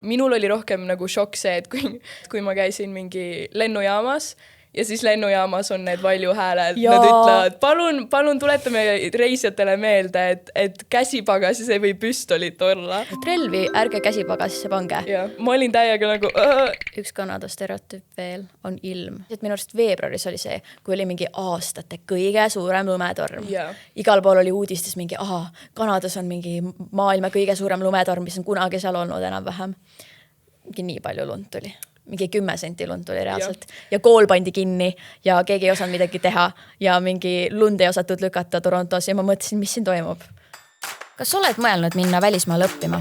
minul oli rohkem nagu šokk see, et kui ma käisin mingi lennujaamas ja siis lennujaamas on need valjuhääled, nad ütlevad, palun tuletame reisijatele meelde, et käsipagasis ei või püstolit olla. Relvi, ärge käsipagasisse pange. Ja, ma olin täiega nagu... Üks Kanada stereotüüp veel on ilm. Minu arust veebruaris oli see, kui oli mingi aastate kõige suurem lumetorm. Yeah. Igal pool oli uudistes mingi, Kanadas on mingi maailma kõige suurem lumetorm, mis on kunagi seal olnud enam-vähem. Nii palju lund tuli. Mingi 10 senti lund tuli reaalselt. Ja kool pandi kinni ja keegi ei osanud midagi teha ja mingi lund ei osatud lükata Torontos ja ma mõtlesin, mis siin toimub. Kas oled mõelnud minna välismaale õppima?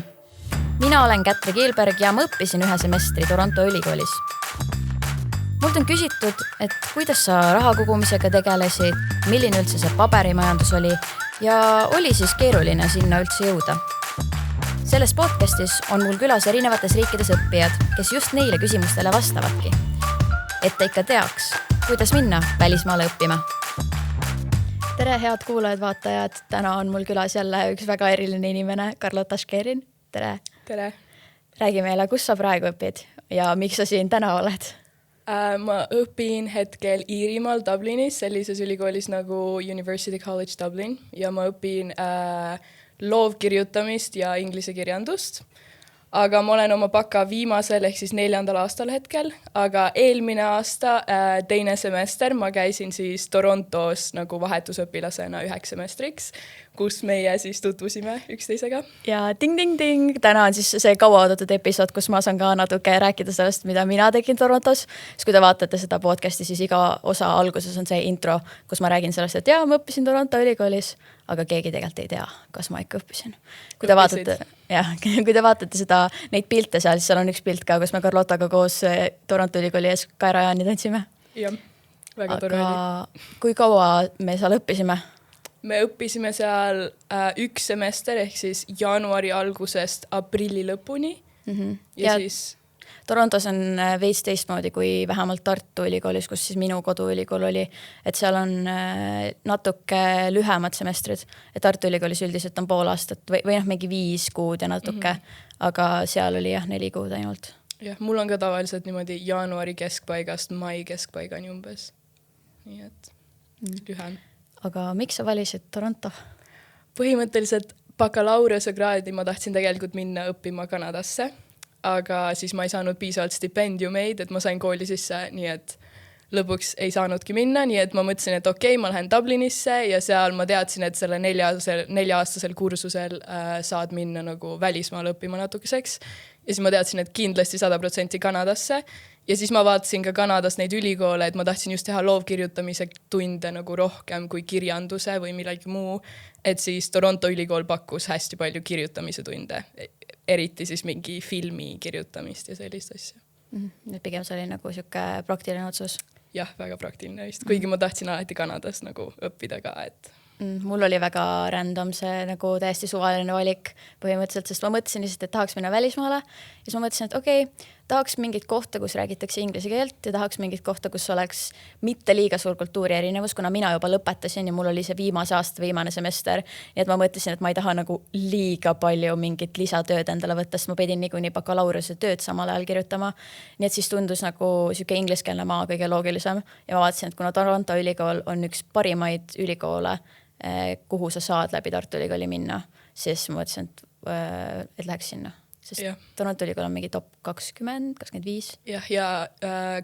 Mina olen Kätri Kiilberg ja ma õppisin 1 semestri Toronto ülikoolis. Mult on küsitud, et kuidas sa raha kogumisega tegelesid, milline üldse see paberimajandus oli ja oli siis keeruline sinna üldse jõuda. Selles podcastis on mul külas erinevates riikides õppijad, kes just neile küsimustele vastavadki. Et ta ikka teaks, kuidas minna välismaale õppima. Tere, head kuulajad, vaatajad. Täna on mul külas jälle üks väga eriline inimene, Carlota Škerin. Tere. Tere. Räägi meile, kus sa praegu õpid ja miks sa siin täna oled? Ma õpin hetkel Iirimaal Dublinis, sellises ülikoolis nagu University College Dublin ja ma õpin loovkirjutamist ja inglise kirjandust. Aga ma olen oma baka viimasel ehk siis 4. aastal hetkel, aga eelmine aasta 2. semester ma käisin siis Torontos nagu vahetusõpilasena 1 semestriks, kus meie siis tutvusime üksteisega. Ja ting-ting-ting, täna on siis see kauaoodatud episood, kus ma saan ka natuke rääkida sellest, mida mina tegin Torontos. Siis kui te vaatate seda podcasti, siis iga osa alguses on see intro, kus ma räägin sellest, et ma õppisin Toronto ülikoolis, aga keegi tegelikult ei tea, kas ma ikka õppisin. Kui te vaatate seda, neid pilte seal, siis seal on üks pilt ka, kus me Carlotaga koos Toronto ülikooli ees Kairajaani tantsime. Jah, väga tore oli. Kui kaua me seal õppisime? Me õppisime seal 1 semester ehk siis jaanuari algusest aprilli lõpuni. Ja siis... Torontos on veits teistmoodi kui vähemalt Tartu ülikoolis, kus siis minu koduülikool oli, et seal on natuke lühemad semestrid. Et Tartu ülikoolis üldiselt on pool aastat või mingi 5 kuud ja natuke, aga seal oli 4 kuud ainult. Jah, mul on ka tavaliselt niimoodi jaanuari keskpaigast mai keskpaigani umbes. Nii et lühem. Aga miks sa valisid Toronto? Põhimõtteliselt bakalaureuse kraadi ma tahtsin tegelikult minna õppima Kanadasse, aga siis ma ei saanud piisavalt stipendiumeid, et ma sain kooli sisse, nii et lõpuks ei saanudki minna, nii et ma mõtlesin, et okei, ma lähen Dublinisse ja seal ma teadsin, et selle 4-aastasel kursusel saad minna nagu välismaale õppima natukeseks. Ja siis ma teadsin, et kindlasti 100% Kanadasse. Ja siis ma vaatasin ka Kanadas neid ülikoole, et ma tahtsin just teha loovkirjutamise tunde nagu rohkem kui kirjanduse või millegi muu. Et siis Toronto ülikool pakkus hästi palju kirjutamise tunde, eriti siis mingi filmi kirjutamist ja sellist asja. Pigem see oli nagu siuke praktiline otsus. Jah, väga praktiline vist. Kuigi ma tahtsin alati Kanadas nagu õppida ka, et... Mul oli väga random see nagu täiesti suvaline valik põhimõtteliselt, sest ma mõtlesin lihtsalt, et tahaks minna välismaale ja siis ma mõtlesin, et okei, tahaks mingit kohta, kus räägitakse inglise keelt ja tahaks mingit kohta, kus oleks mitte liiga suur kultuuri erinevus, kuna mina juba lõpetasin ja mul oli see viimase aasta viimane semester, nii et ma mõtlesin, et ma ei taha nagu liiga palju mingit lisatööd endale võtta, sest ma pidin niikuinii bakalaureuse tööd samal ajal kirjutama, nii et siis tundus nagu siuke ingliskeelne maa kõige loogilisem ja ma vaatasin, et kuna Toronto ülikool on üks parimaid ülikoole, kuhu sa saad läbi Tartu ülikooli minna, siis ma mõtlesin, et läheks sinna. Sest Toronto ülikool on mingi top 20, 25. Ja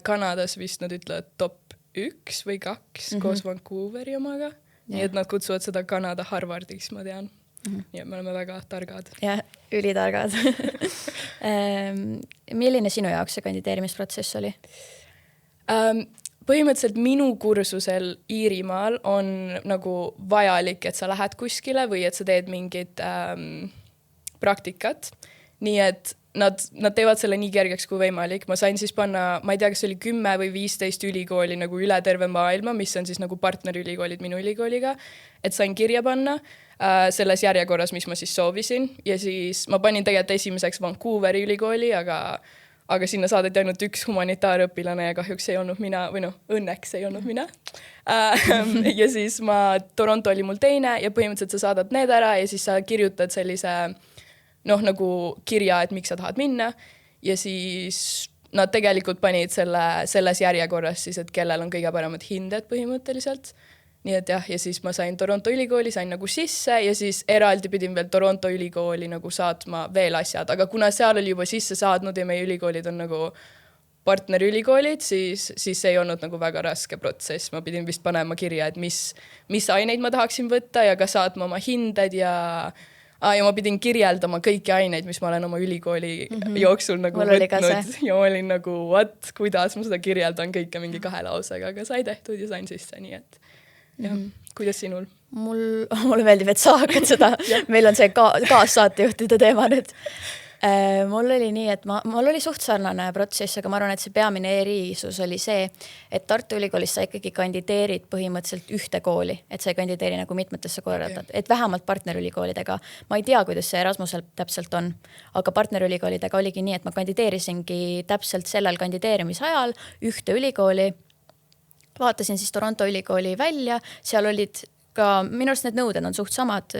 Kanadas vist nad ütlevad top 1 või 2 koos Vancouveri omaga. Nii et nad kutsuvad seda Kanada Harvardiks, ma tean. Ja me oleme väga targad. Ja, ülitargad. Milline sinu jaoks see kandideerimisprotsess oli? Põhimõtteliselt minu kursusel Iirimaal on nagu vajalik, et sa lähed kuskile või et sa teed mingit praktikat. Nii et nad teevad selle nii kergeks kui võimalik. Ma sain siis panna, ma ei tea, kas oli 10 või 15 ülikooli nagu üle terve maailma, mis on siis nagu partnerülikoolid minu ülikooliga, et sain kirja panna selles järjekorras, mis ma siis soovisin. Ja siis ma panin tegelikult esimeseks Vancouveri ülikooli, aga sinna saadeti ainult üks humanitaarõpilane ja kahjuks ei olnud mina, või õnneks ei olnud mina. Ja siis Toronto oli mul teine ja põhimõtteliselt sa saadad need ära ja siis sa kirjutad sellise nagu kirja, et miks sa tahad minna. ja siis nad tegelikult panid selles järjekorras siis, et kellel on kõige paremad hinded põhimõtteliselt. Nii et jah, ja siis ma sain Toronto ülikooli, sain nagu sisse ja siis eraldi pidin veel Toronto ülikooli nagu saatma veel asjad, aga kuna seal oli juba sisse saadnud ja meie ülikoolid on nagu partnerülikoolid, siis ei olnud nagu väga raske protsess. Ma pidin vist panema kirja, et mis aineid ma tahaksin võtta ja ka saatma oma hinded ja ma pidin kirjeldama kõiki aineid, mis ma olen oma ülikooli jooksul nagu võtnud ja ma olin nagu, kuidas ma seda kirjeldan kõike mingi 2 lausega, aga sai tehtud ja sain sisse, nii et jah, kuidas sinul? Mulle meeldib, et sa hakkad seda, meil on see kaassaatejuhtide teema nüüd. Mul oli nii, et mul oli suht sarnane protsess, aga ma arvan, et see peamine erisus oli see, et Tartu Ülikoolis sa ikkagi kandideerid põhimõtteliselt ühte kooli, et sa ei kandideeri nagu mitmetesse korraldad, et vähemalt partnerülikoolidega. Ma ei tea, kuidas see Erasmusel täpselt on, aga partnerülikoolidega oligi nii, et ma kandideerisingi täpselt sellel kandideerimisajal ühte ülikooli. Vaatasin siis Toronto ülikooli välja, seal olid ka, minu arust need nõuded on suht samad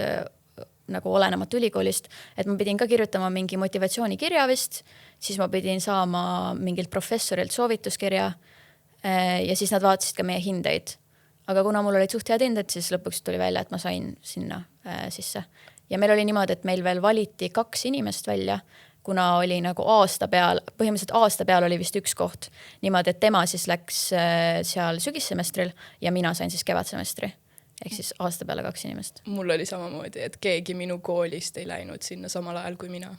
nagu olenemata ülikoolist, et ma pidin ka kirjutama mingi motivatsioonikirja vist, siis ma pidin saama mingilt professorilt soovituskirja ja siis nad vaatasid ka meie hindeid. Aga kuna mul olid suht head hinded, siis lõpuks tuli välja, et ma sain sinna sisse. Ja meil oli niimoodi, et meil veel valiti 2 inimest välja, kuna oli nagu põhimõtteliselt aasta peal oli vist 1 koht. Niimoodi, et tema siis läks seal sügissemestril ja mina sain siis kevadsemestri. Ehk siis aasta peale 2 inimest. Mul oli samamoodi, et keegi minu koolist ei läinud sinna samal ajal kui mina.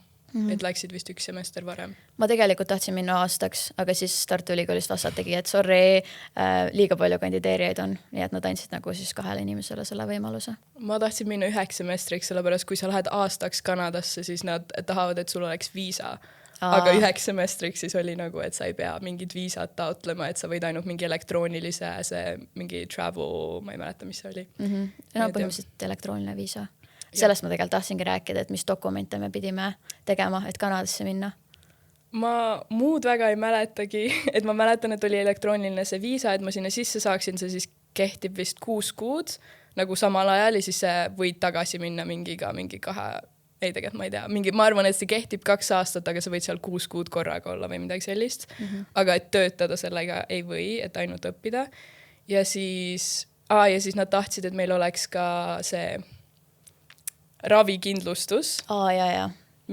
Et läksid vist 1 semester varem. Ma tegelikult tahtsin minna aastaks, aga siis Tartu Ülikoolist vastad tegi, et sorry, liiga palju kandideerijaid on. Nii et nad andsid nagu siis 2 inimesele selle võimaluse. Ma tahtsin minna 1 semestriks, sellepärast kui sa lähed aastaks Kanadasse, siis nad tahavad, et sul oleks viisa. Aga 1 semestriks siis oli nagu, et sa ei pea mingit viisat taotlema, et sa võid ainult mingi elektroonilise, mingi travel, ma ei mäleta, mis see oli. No põhimõtteliselt elektrooniline viisa. Sellest ma tegelikult tahtsingi rääkida, et mis dokumente me pidime tegema, et Kanadasse minna. Ma muud väga ei mäletagi, et ma mäletan, et oli elektrooniline see viisa, et ma sinna sisse saaksin, see siis kehtib vist 6 kuud, nagu samal ajal ja siis võid tagasi minna mingi 2 ei tegelikult ma ei tea, ma arvan, et see kehtib 2 aastat, aga sa võid seal 6 kuud korraga olla või midagi sellist. Aga et töötada sellega ei või, et ainult õppida. Ja siis nad tahtsid, et meil oleks ka see ravikindlustus.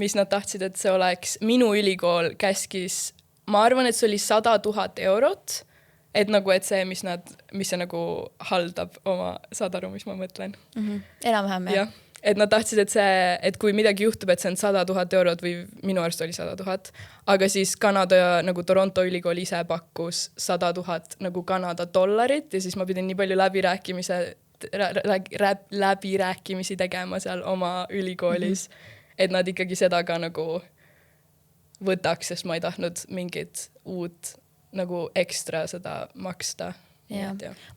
Mis nad tahtsid, et see oleks, minu ülikool käskis, ma arvan, et see oli 100 000 eurot, et nagu, et see, mis see nagu haldab oma, saad aru, mis ma mõtlen. Enam-vähem, jah. Et nad tahtsid, et kui midagi juhtub, et see on 100 000 eurot või minu arust oli 100 000, aga siis Kanada nagu Toronto ülikool ise pakkus 100 000 nagu Kanada dollarit ja siis ma pidin nii palju läbirääkimisi tegema seal oma ülikoolis, et nad ikkagi seda ka nagu võtaks, sest ma ei tahtnud mingit uut nagu ekstra seda maksta.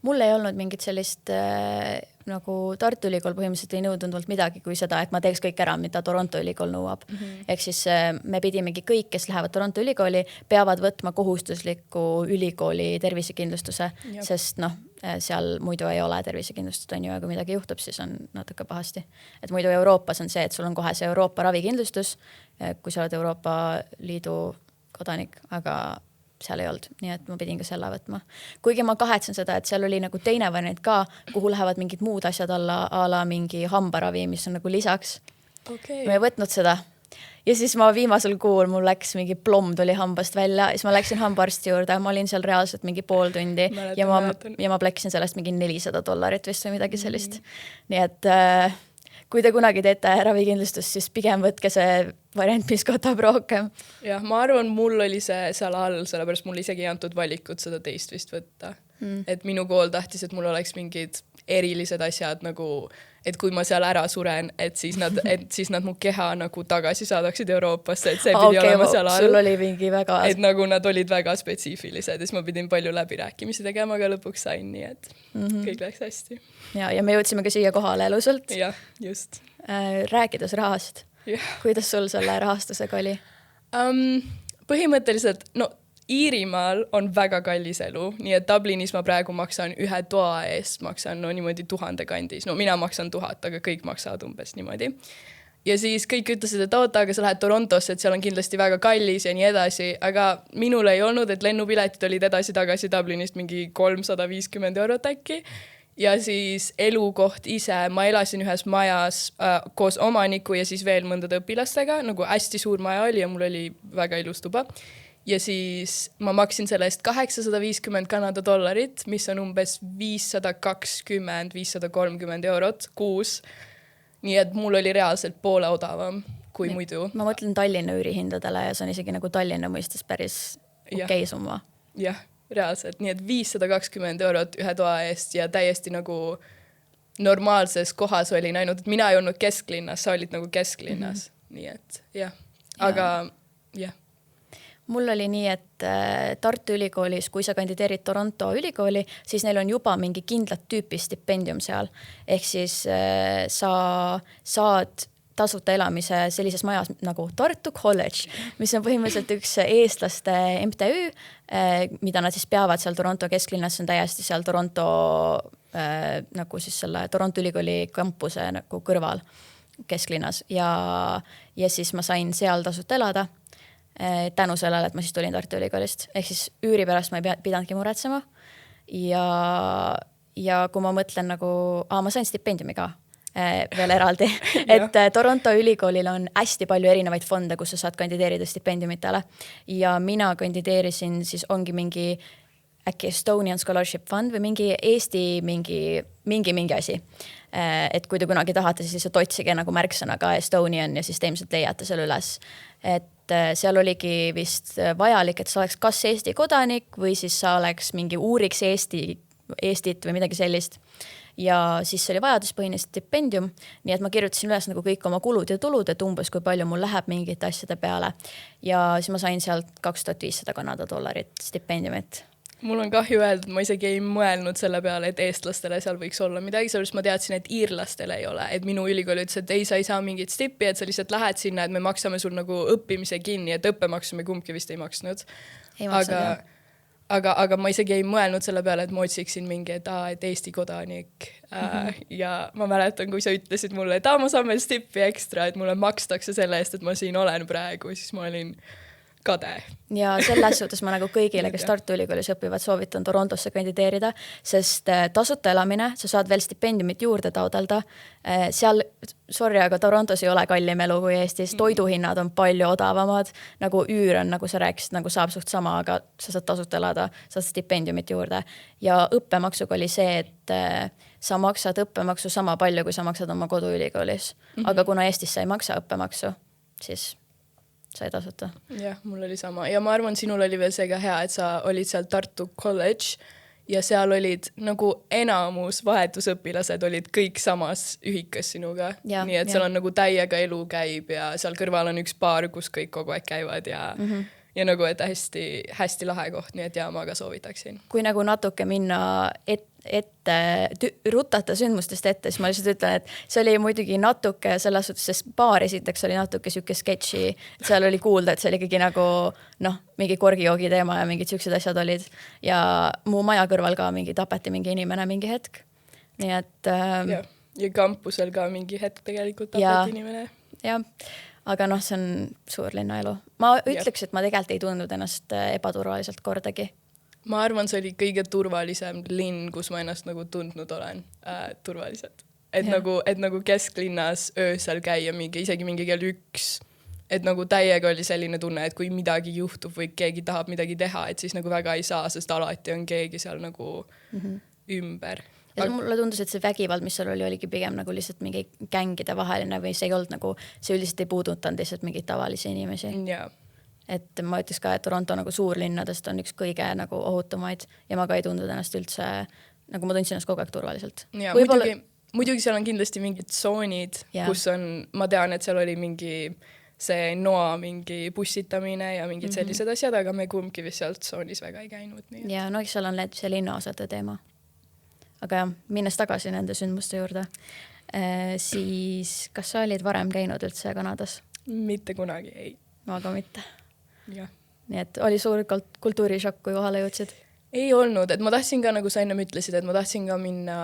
Mul ei olnud mingit sellist nagu Tartu Ülikool põhimõtteliselt ei nõudnud midagi kui seda, et ma teeks kõik ära, mida Toronto Ülikool nõuab. Ehk siis me pidimegi kõik, kes lähevad Toronto Ülikooli, peavad võtma kohustusliku ülikooli tervisekindlustuse, sest seal muidu ei ole tervisekindlustust, on ju, aga midagi juhtub, siis on natuke pahasti. Et muidu Euroopas on see, et sul on kohe see Euroopa ravikindlustus, kui sa oled Euroopa Liidu kodanik, aga seal ei olnud, nii et ma pidin ka selle võtma. Kuigi ma kahetsen seda, et seal oli nagu teine variant ka, kuhu lähevad mingid muud asjad alla mingi hambaravi, mis on nagu lisaks. Ma ei võtnud seda. Ja siis ma viimasel kuul mul läks mingi plomm tuli hambast välja, siis ma läksin hambaarsti juurde, ma olin seal reaalselt mingi pool tundi ja ma plekkisin sellest mingi $400 vist või midagi sellist. Nii et kui te kunagi teete ravikindlustust, siis pigem võtke see variant, mis kotab rohkem. Jah, ma arvan, mul oli see seal all, sellepärast mul isegi ei antud valikut seda teist vist võtta. Et minu kool tahtis, et mul oleks mingid erilised asjad, nagu, et kui ma seal ära suren, et siis nad mu keha nagu tagasi saadaksid Euroopasse, et see pidi olema seal all. Sul oli mingi väga... Et nagu nad olid väga spetsiifilised, siis ma pidin palju läbirääkimisi tegema, aga lõpuks sain nii, et kõik läks hästi. Ja me jõudsime ka siia kohale elusalt. Jah, just. Rääkides rahast. Kuidas sul selle rahastusega oli? Põhimõtteliselt, Iirimaal on väga kallis elu, nii et Dublinis ma praegu maksan 1 toa eest, maksan niimoodi 1000 kandis. Mina maksan 1000, aga kõik maksavad umbes niimoodi. ja siis kõik ütlesid, et oota, aga sa lähed Torontosse, et seal on kindlasti väga kallis ja nii edasi, aga minul ei olnud, et lennupiletid olid edasi-tagasi Dublinist mingi 350 € äkki. Ja siis elukoht ise, ma elasin ühes majas koos omaniku ja siis veel mõndade õpilastega, nagu hästi suur maja oli ja mul oli väga ilus tuba. Ja siis ma maksin selle eest $850 Kanada, mis on umbes 520–530 € kuus. Nii et mul oli reaalselt poole odavam kui muidu. Ma mõtlen Tallinna üürihindadele ja see on isegi nagu Tallinna mõistes päris okei summa. Jah, reaalselt. Nii et 520 € ühe toa eest ja täiesti nagu normaalses kohas olin ainult, et mina ei olnud kesklinnas, sa olid nagu kesklinnas. Nii et jah, aga jah. Mul oli nii, et Tartu Ülikoolis, kui sa kandideerid Toronto ülikooli, siis neil on juba mingi kindlat tüüpi stipendium seal. Ehk siis sa saad tasuta elamise sellises majas nagu Tartu College, mis on põhimõtteliselt üks eestlaste MTÜ, mida nad siis peavad seal Toronto kesklinnas, see on täiesti seal Toronto, nagu siis selle Toronto Ülikooli kampuse nagu kõrval kesklinnas. Ja siis ma sain seal tasuta elada. Tänu sellele, et ma siis tulin Tartu Ülikoolist. Ehk siis üüri pärast ma ei pidanudki muretsema. Ja kui ma mõtlen nagu, ma sain stipendiumi ka veel eraldi. Et Toronto Ülikoolil on hästi palju erinevaid fonde, kus sa saad kandideerida stipendiumitele. Ja mina kandideerisin, siis ongi mingi äkki Estonian Scholarship Fund või mingi Eesti mingi asi. Et kui te kunagi tahate, siis otsige nagu märksõnaga Estonian ja siis te ilmselt leiate seal üles. Et seal oligi vist vajalik, et sa oleks kas Eesti kodanik või siis sa oleks mingi uuriks Eestit või midagi sellist. Ja siis oli vajaduspõhine stipendium, nii et ma kirjutasin üles nagu kõik oma kulud ja tulud, et umbes kui palju mul läheb mingite asjade peale. Ja siis ma sain sealt $2500 Kanada stipendiumit. Mul on kahju öelda, et ma isegi ei mõelnud selle peale, et eestlastele seal võiks olla midagi, sellepärast ma teadsin, et iirlastele ei ole. Et minu ülikool ütles, et ei, sa ei saa mingit stippi, et sa lihtsalt lähed sinna, et me maksame sul nagu õppimise kinni, et õppemaksu me kumbki vist ei maksnud. Aga ma isegi ei mõelnud selle peale, et ma otsiksin mingi, et Eesti kodanik. Ja ma mäletan, kui sa ütlesid mulle, et ma saan veel stippi ekstra, et mulle makstakse selle eest, et ma siin olen praegu, siis ma olin kade. Ja selles suhtes ma nagu kõigile, kes Tartu Ülikoolis õpivad, soovitan Torontosse kandideerida, sest tasuta elamine, sa saad veel stipendiumit juurde taodelda. Seal, aga Torontos ei ole kallim elu kui Eestis, toiduhinnad on palju odavamad, nagu üür on, nagu sa rääkisid, nagu saab suht sama, aga sa saad tasuta elada, saad stipendiumit juurde. Ja õppemaksuga oli see, et sa maksad õppemaksu sama palju, kui sa maksad oma koduülikoolis. Aga kuna Eestis sa ei maksa õppemaksu, siis sai tasuta. Jah, mul oli sama. Ja ma arvan, sinul oli veel see ka hea, et sa olid seal Tartu College ja seal olid nagu enamus vahetusõpilased olid kõik samas ühikas sinuga. Nii et seal on nagu täiega elu käib ja seal kõrval on üks baar, kus kõik kogu aeg käivad ja nagu, et hästi lahe koht, nii et ma ka soovitaksin. Kui nagu natuke minna rutata sündmustest ette, siis ma lihtsalt ütlen, et see oli muidugi natuke selles suhtes, sest baar esiteks oli natuke siuke sketši, et seal oli kuulda, et see oli ikkagi nagu mingi korgijoogi teema ja mingid siuksed asjad olid ja mu maja kõrval ka tapeti mingi inimene mingi hetk. Nii et ja kampusel ka mingi hetk tegelikult tapeti inimene. Jah. Aga see on suurlinna elu. Ma ütleks, et ma tegelikult ei tundnud ennast ebaturvaliselt kordagi. Ma arvan, see oli kõige turvalisem linn, kus ma ennast nagu tundnud olen turvaliselt. Et nagu kesklinnas öösel käia isegi mingi kell 1. Et nagu täiega oli selline tunne, et kui midagi juhtub või keegi tahab midagi teha, et siis nagu väga ei saa, sest alati on keegi seal nagu ümber. Ja mulle tundus, et see vägivald, mis seal oligi pigem nagu lihtsalt mingi gängide vaheline või see ei olnud nagu, see üldiselt ei puudutanud lihtsalt mingeid tavalisi inimesi. Et ma ütleks ka, et Toronto nagu suurlinnadest on üks kõige nagu ohutumaid ja ma ka ei tundnud ennast üldse, nagu ma tundsin ennast kogu aeg turvaliselt. Ja, muidugi seal on kindlasti mingid tsoonid, kus on, ma tean, et seal oli mingi see noa mingi bussitamine ja mingid sellised asjad, aga me kumbki vist seal tsoonis väga ei käinud. Nii. Ja seal on see linnaosade teema. Aga minnes tagasi nende sündmuste juurde, siis kas sa olid varem käinud üldse Kanadas? Mitte kunagi, ei. Aga mitte. Ja. Nii et oli suur kultuurishokk, kui kohale jõudsid? Ei olnud, et ma tahtsin ka, nagu sa enne ütlesid, et ma tahtsin ka minna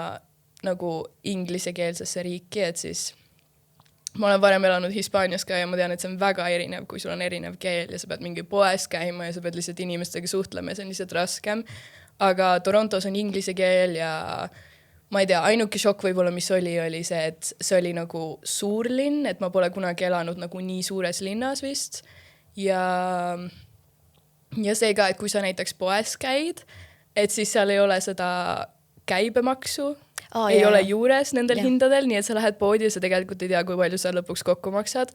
nagu inglisekeelsesse riiki, et siis ma olen varem elanud Hispaanias ka ja ma tean, et see on väga erinev, kui sul on erinev keel ja sa pead mingi poes käima ja sa pead lihtsalt inimestega suhtlema ja see on lihtsalt raskem. Aga Torontos on inglise keel ja ma ei tea, ainuke šokk võib-olla, mis oli see, et see oli nagu suur linn, et ma pole kunagi elanud nagu nii suures linnas vist. Ja see ka, et kui sa näiteks poes käid, et siis seal ei ole seda käibemaksu, ei ole juures nendel hindadel, nii et sa lähed poodi ja sa tegelikult ei tea, kui palju sa lõpuks kokku maksad.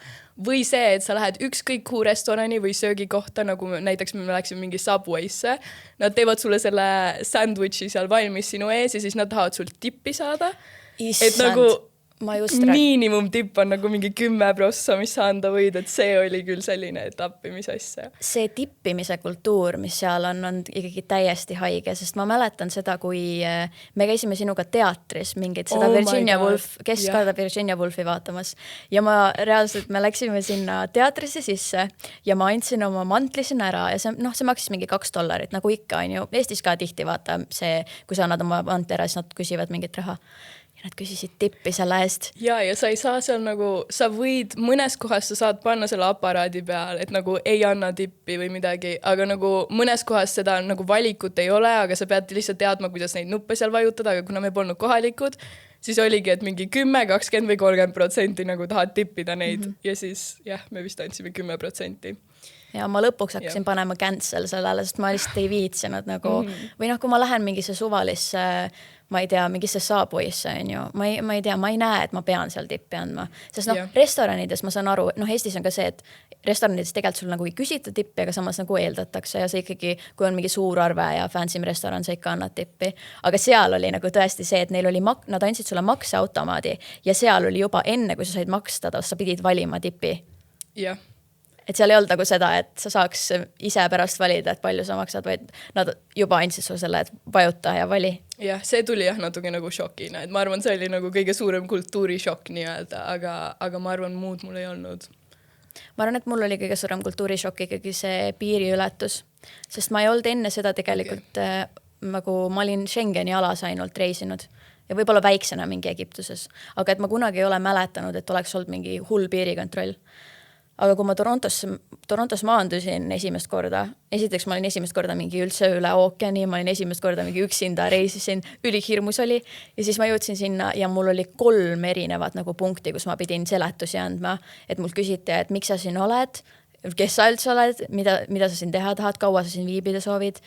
Või see, et sa lähed ükskõik kuhu restorani või söögikohta, nagu näiteks me läksime mingi Subway'sse, nad teevad sulle selle sandwichi seal valmis sinu ees ja siis nad tahavad sult tippi saada. Issand. Et nagu miinimumtipp on nagu mingi 10%, mis sa anda võid, et see oli küll selline tappimisasja. See tippimise kultuur, mis seal on ikkagi täiesti haige, sest ma mäletan seda, kui me käisime sinuga teatris mingit seda Virginia Woolf, kes ka Virginia Woolfi vaatamas. Ja me läksime sinna teatrisse sisse ja ma andsin oma mantli sinna ära ja see maksis mingi $2, nagu ikka on ju. Eestis ka tihti vaata see, kui sa annad oma mantli ära, siis nad küsivad mingit raha. Ja nad küsisid tippi selle eest. Ja sa ei saa seal nagu, sa võid, mõnes kohas sa saad panna selle aparaadi peal, et nagu ei anna tippi või midagi, aga nagu mõnes kohas seda nagu valikut ei ole, aga sa pead lihtsalt teadma, kuidas neid nuppe seal vajutada, aga kuna me polnud kohalikud, siis oligi, et mingi 10, 20 või 30% nagu tahad tippida neid ja siis me vist andsime 10%. Ja ma lõpuks hakkasin panema cancel sellele, sest ma lihtsalt ei viitsinud nagu, või kui ma lähen mingisse suvalisse, ma ei tea, mingisse Subway'sse, on ju, ma ei tea, ma ei näe, et ma pean seal tippi andma. Sest restoranides ma saan aru, Eestis on ka see, et restoranides tegelikult sul nagu ei küsita tippi, aga samas nagu eeldatakse ja see ikkagi, kui on mingi suur arve ja fancy restoran, sa ikka annad tippi. Aga seal oli nagu tõesti see, et neil oli nad andsid sulle makseautomaadi ja seal oli juba enne, kui sa said makstada, sa pidid valima tippi. Jah. Et seal ei olnud nagu seda, et sa saaks ise pärast valida, et palju sa maksad, vaid nad juba andsid sulle selle, et vajuta ja vali. Jah, see tuli natuke nagu šokina, et ma arvan, see oli nagu kõige suurem kultuurishokk nii-öelda, aga ma arvan, muud mul ei olnud. Ma arvan, et mul oli kõige suurem kultuurishokk ikkagi see piiriületus, sest ma ei olnud enne seda tegelikult nagu ma olin Schengeni alas ainult reisinud ja võib-olla väiksena mingi Egiptuses, aga et ma kunagi ei ole mäletanud, et oleks olnud mingi hull piirikontroll. Aga kui ma Torontos maandusin esimest korda, esiteks ma olin esimest korda mingi üldse üle ookeani, ma olin esimest korda mingi üksinda reisisin, ülihirmus oli ja siis ma jõudsin sinna ja mul oli 3 erinevat nagu punkti, kus ma pidin seletusi andma, et mul küsiti, et miks sa siin oled, kes sa üldse oled, mida sa siin teha tahad, kaua sa siin viibida soovid.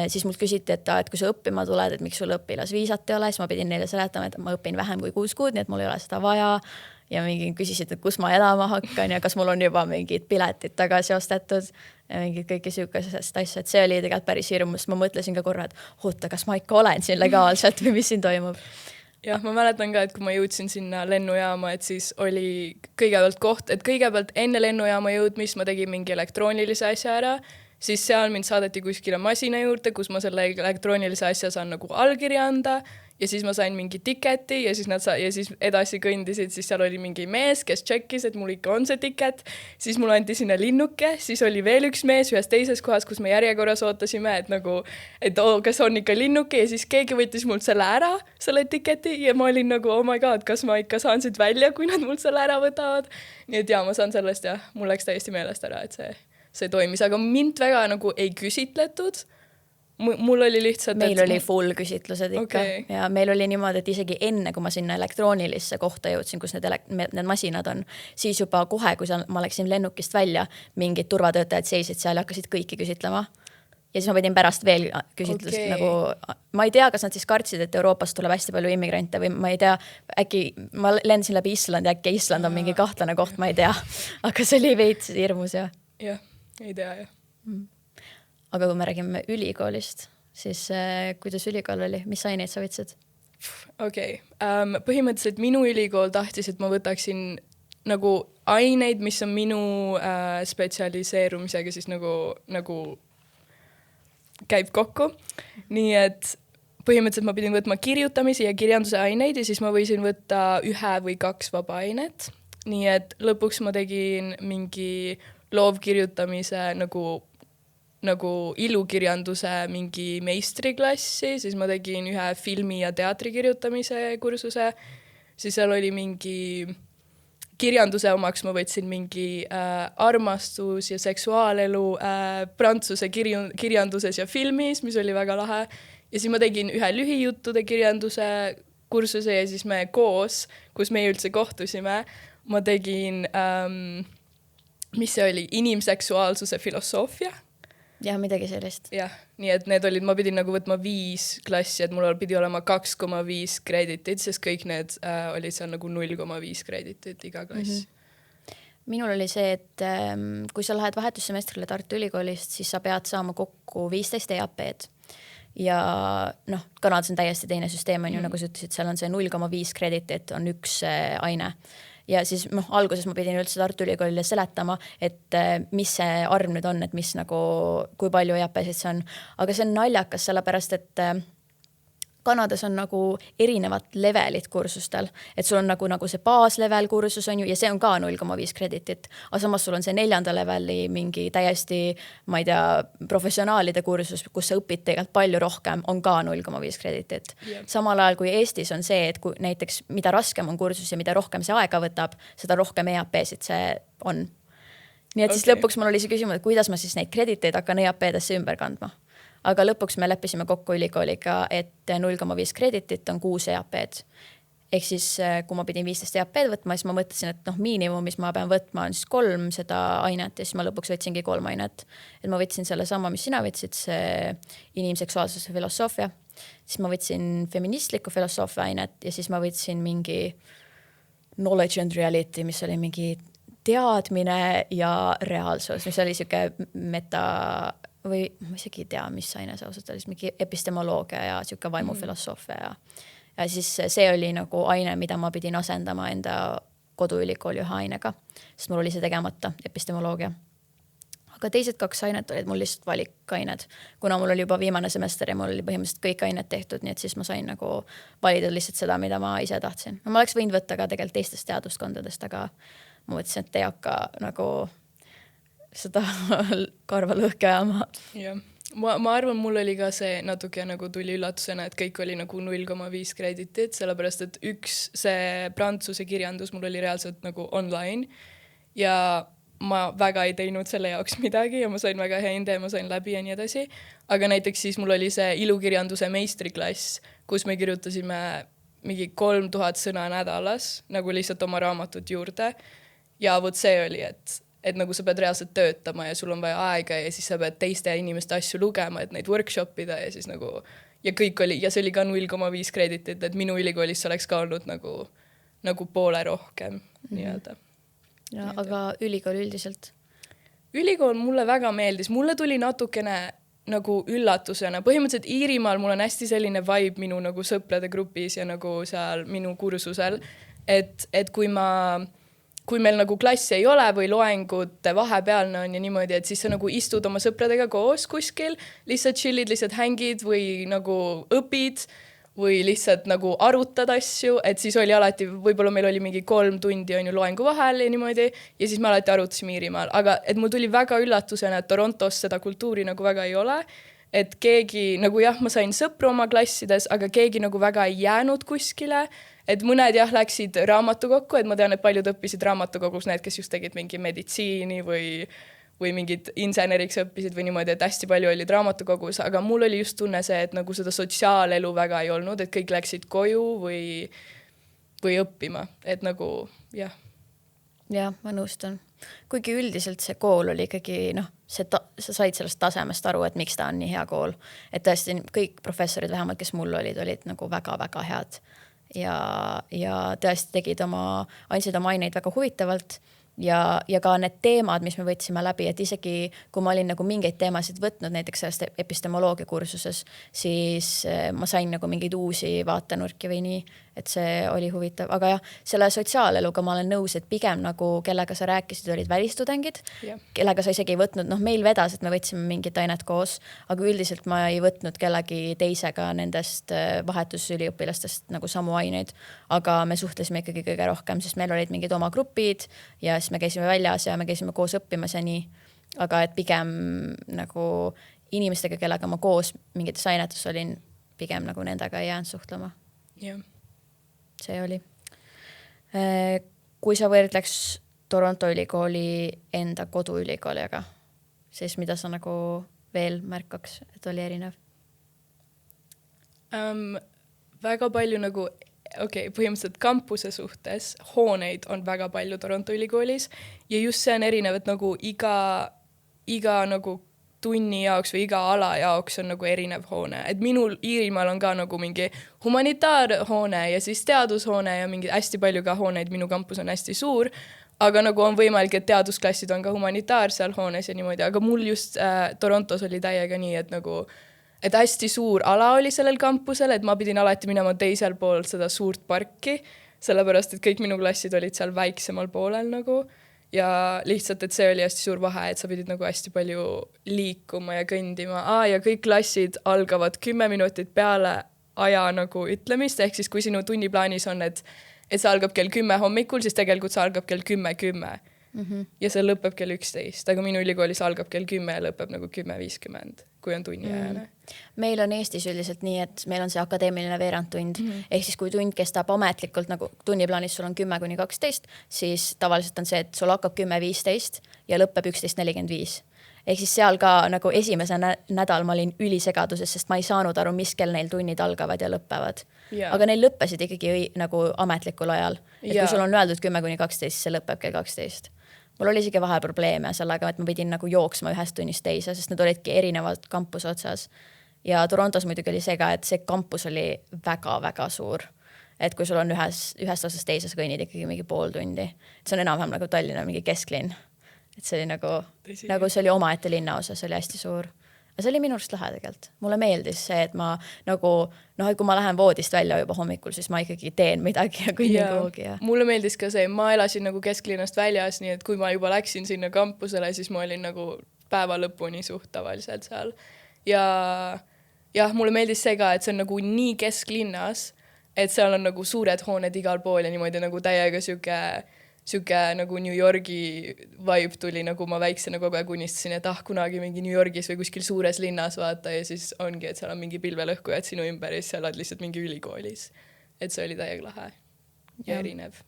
Siis mul küsiti, et kui sa õppima tuled, et miks sul õpilasviisat ei ole, siis ma pidin neile seletama, et ma õpin vähem kui 6 kuud, nii et mul ei ole seda vaja. Ja mingi küsisid, et kus ma elama hakkan ja kas mul on juba mingid piletid tagasi ostetud ja mingid kõiki sihukesest asja, et see oli tegelikult päris hirmus. Ma mõtlesin ka korra, et oota, kas ma ikka olen siin legaalselt või mis siin toimub. Jah, ma mäletan ka, et kui ma jõudsin sinna lennujaama, et siis oli kõigepealt enne lennujaama jõudmist ma tegin mingi elektroonilise asja ära, siis seal mind saadeti kuskile masina juurde, kus ma selle elektroonilise asja saan nagu allkirja anda ja siis ma sain mingi tiketi ja siis edasi kõndisid, siis seal oli mingi mees, kes tšekkis, et mul ikka on see tiket, siis mul anti sinna linnuke, siis oli veel üks mees ühes teises kohas, kus me järjekorras ootasime, et kas on ikka linnuke ja siis keegi võttis mult selle ära, selle tiketi ja ma olin nagu, oh my god, kas ma ikka saan siit välja, kui nad mult selle ära võtavad. Nii et ma saan sellest mul läks täiesti meelest ära, et see toimis, aga mind väga nagu ei küsitletud. Mul oli lihtsalt... Meil oli full küsitlused ikka ja meil oli niimoodi, et isegi enne, kui ma sinna elektroonilisse kohta jõudsin, kus need masinad on, siis juba kohe, kui ma läksin lennukist välja, mingid turvatöötajad seisid seal ja hakkasid kõiki küsitlema. Ja siis ma pidin pärast veel küsitlust nagu... Ma ei tea, kas nad siis kartsid, et Euroopast tuleb hästi palju immigrante või ma ei tea, äkki ma lendasin läbi Islandi, äkki Island on mingi kahtlane koht, ma ei tea. Aga see oli veits hirmus Jah, ei tea Aga kui me räägime ülikoolist, siis kuidas ülikool oli? Mis aineid sa võtsid? Põhimõtteliselt minu ülikool tahtis, et ma võtaksin nagu aineid, mis on minu spetsialiseerumisega siis nagu käib kokku. Nii et põhimõtteliselt ma pidin võtma kirjutamise ja kirjanduse aineid ja siis ma võisin võtta 1 või 2 vaba ainet. Nii et lõpuks ma tegin mingi loovkirjutamise nagu ilukirjanduse mingi meistriklassi, siis ma tegin 1 filmi ja teatri kirjutamise kursuse, siis seal oli mingi kirjanduse omaks ma võtsin mingi armastus ja seksuaalelu prantsuse kirjanduses ja filmis, mis oli väga lahe. Ja siis ma tegin ühe lühijuttude kirjanduse kursuse ja siis me koos, kus me üldse kohtusime, ma tegin, mis see oli, inimseksuaalsuse filosoofia. Jah, midagi sellist. Jah, nii et need olid, ma pidin nagu võtma 5 klassi, et mul pidi olema 2,5 kreditit, sest kõik need olid seal nagu 0,5 kreditit iga klass. Minul oli see, et kui sa lähed vahetussemestrile Tartu Ülikoolist, siis sa pead saama kokku 15 EAP-d. Ja noh, Kanadas on täiesti teine süsteem, on ju, nagu sa ütlesid, seal on see 0,5 kreditit, on üks aine. Ja siis alguses ma pidin üldse Tartu Ülikoolile seletama, et mis see arv nüüd on, et mis nagu, kui palju EAP-sid see on. Aga see on naljakas, sellepärast, et Kanadas on nagu erinevad levelid kursustel, et sul on nagu see baaslevel kursus on ju, ja see on ka 0,5 kreditit, aga samas sul on see 4. leveli mingi täiesti, ma ei tea, professionaalide kursus, kus sa õpid tegelikult palju rohkem, on ka 0,5 kreditit. Yeah. Samal ajal kui Eestis on see, et kui näiteks mida raskem on kursus ja mida rohkem see aega võtab, seda rohkem EAP-sid see on. Nii et siis lõpuks mul oli see küsimus, et kuidas ma siis neid krediteid hakkan EAP-desse ümber kandma. Aga lõpuks me leppisime kokku ülikooliga, et 0,5 kreditit on 6 EAP-d. Ehk siis, kui ma pidin 15 EAP-d võtma, siis ma mõtlesin, et miinimum, mis ma pean võtma, on siis 3 seda ainet ja siis ma lõpuks võtsingi 3 ainet. Et ma võtsin selle sama, mis sina võtsid, see inimseksuaalsuse filosoofia. Siis ma võtsin feministliku filosoofia ainet ja siis ma võtsin mingi knowledge and reality, mis oli mingi teadmine ja reaalsus, mis oli siuke või ma isegi ei tea, mis aine see ausalt oli, mingi epistemoloogia ja siuke vaimufilosoofia ja siis see oli nagu aine, mida ma pidin asendama enda koduülikooli ühe ainega, sest mul oli see tegemata, epistemoloogia. Aga teised 2 ainet olid mul lihtsalt valikained, kuna mul oli juba viimane semester ja mul oli põhimõtteliselt kõik ained tehtud, nii et siis ma sain nagu valida lihtsalt seda, mida ma ise tahtsin. Ma oleks võinud võtta ka tegelikult teistest teaduskondadest, aga ma mõtlesin, et ei hakka nagu seda karva lõhke ajama. Jah. Ma arvan, mul oli ka see natuke nagu tuli üllatusena, et kõik oli nagu 0,5 kreditit, sellepärast, et üks see prantsuse kirjandus mul oli reaalselt nagu online ja ma väga ei teinud selle jaoks midagi ja ma sain väga hea hinde ja ma sain läbi ja nii edasi. Aga näiteks siis mul oli see ilukirjanduse meistriklass, kus me kirjutasime mingi 3000 sõna nädalas, nagu lihtsalt oma raamatut juurde. Ja võt see oli, et nagu sa pead reaalselt töötama ja sul on vaja aega ja siis sa pead teiste inimeste asju lugema, et neid workshopida ja siis nagu, ja kõik oli, ja see oli ka 0,5 kreditit, et minu ülikoolis oleks ka olnud nagu poole rohkem nii-öelda. Ja, aga ülikool üldiselt? Ülikool mulle väga meeldis, mulle tuli natukene nagu üllatusena, põhimõtteliselt Iirimaal mul on hästi selline vibe minu nagu sõprade grupis ja nagu seal minu kursusel, et kui meil nagu klassi ei ole või loengute vahepealne on ja niimoodi, et siis sa nagu istud oma sõpradega koos kuskil, lihtsalt chillid, lihtsalt hängid või nagu õpid või lihtsalt nagu arutad asju, et siis oli alati, võib-olla meil oli mingi 3 tundi on ju loengu vahel ja niimoodi ja siis me alati arutasime Iirimaal, aga et mul tuli väga üllatusena, et Torontos seda kultuuri nagu väga ei ole, et keegi nagu jah, ma sain sõpru oma klassides, aga keegi nagu väga ei jäänud kuskile. Et mõned jah läksid raamatukokku, et ma tean, et paljud õppisid raamatukogus, need, kes just tegid mingi meditsiini või mingid inseneriks õppisid või niimoodi, et hästi palju olid raamatukogus, aga mul oli just tunne see, et nagu seda sotsiaalelu väga ei olnud, et kõik läksid koju või õppima, et nagu jah. Jah, ma nõustun. Kuigi üldiselt see kool oli ikkagi, sa said sellest tasemest aru, et miks ta on nii hea kool. Et tõesti kõik professorid, vähemalt kes mul olid nagu väga-väga head. Ja tõesti andsid oma aineid väga huvitavalt ja ka need teemad, mis me võtsime läbi, et isegi kui ma olin nagu mingeid teemasid võtnud, näiteks sellest epistemoloogia kursuses, siis ma sain nagu mingeid uusi vaatenurki või nii, et see oli huvitav. Aga jah, selle sotsiaaleluga ma olen nõus, et pigem nagu kellega sa rääkisid, olid välistudengid, kellega sa isegi ei võtnud, meil vedas, et me võtsime mingit ainet koos, aga üldiselt ma ei võtnud kellegi teisega nendest vahetusüliõpilastest nagu samu aineid, aga me suhtlesime ikkagi kõige rohkem, sest meil olid mingid oma grupid ja siis me käisime väljas ja me käisime koos õppimas ja nii, aga et pigem nagu inimestega, kellega ma koos mingites ainetus olin, pigem nagu nendega ei jäänud suhtlema. Jah. See oli. kui sa võrdleks Toronto ülikooli enda koduülikooliga, siis mida sa nagu veel märkaks, et oli erinev? Väga palju nagu, põhimõtteliselt kampuse suhtes hooneid on väga palju Toronto ülikoolis ja just see on erinev, et nagu iga nagu tunni jaoks või iga ala jaoks on nagu erinev hoone. Et minul Iirimaal on ka nagu mingi humanitaarhoone ja siis teadushoone ja mingi hästi palju ka hooneid, minu kampus on hästi suur, aga nagu on võimalik, et teadusklassid on ka humanitaar seal hoones ja niimoodi, aga mul just Torontos oli täiega nii, et nagu et hästi suur ala oli sellel kampusel, et ma pidin alati minema teisel pool seda suurt parki, sellepärast, et kõik minu klassid olid seal väiksemal poolel nagu ja lihtsalt, et see oli hästi suur vahe, et sa pidid nagu hästi palju liikuma ja kõndima. Ja kõik klassid algavad 10 minutit peale aja nagu ütlemist, ehk siis kui sinu tunniplaanis on, et see algab kell 10 hommikul, siis tegelikult see algab kell 10:10 ja see lõpeb kell 11, aga minu ülikoolis algab kell 10 ja lõpeb nagu 10:50, kui on tunniajane. Meil on Eestis üldiselt nii, et meil on see akadeemiline veerandtund, ehk siis kui tund kestab ametlikult, nagu tunniplaanis sul on 10–12, siis tavaliselt on see, et sul hakkab 10:15 ja lõpeb 11:45. Ehk siis seal ka nagu esimese nädal ma olin ülisegaduses, sest ma ei saanud aru, mis kell neil tunnid algavad ja lõpevad. Aga neil lõppesid ikkagi nagu ametlikul ajal. Et kui sul on öeldud 10–12, siis see lõpeb kell 12. Mul oli isegi vahel probleeme sellega, et ma pidin nagu jooksma ühest tunnist teise, sest need olidki erinevad kampuse otsas. Ja Torontos muidugi oli see ka, et see kampus oli väga-väga suur. Et kui sul on ühest osas teises kõnnid ikkagi mingi pool tundi. See on enam-vähem nagu Tallinna mingi kesklinn. Et see oli nagu see oli omaette linnaosa, see oli hästi suur. Ja see oli minu arust lahe tegelikult. Mulle meeldis see, et ma nagu, kui ma lähen voodist välja juba hommikul, siis ma ikkagi teen midagi ja kõnnin kuhugi. Mulle meeldis ka see, ma elasin nagu kesklinnast väljas, nii et kui ma juba läksin sinna kampusele, siis ma olin nagu päeva lõpuni suht tavaliselt seal. Ja mulle meeldis see ka, et see on nagu nii kesklinnas, et seal on nagu suured hooned igal pool ja niimoodi nagu täiega siuke nagu New Yorgi vibe tuli, nagu ma väiksena kogu aeg unistasin, et kunagi mingi New Yorgis või kuskil suures linnas vaata ja siis ongi, et seal on mingi pilvelõhkujad sinu ümber ja siis sa oled lihtsalt mingi ülikoolis. Et see oli täiega lahe ja erinev.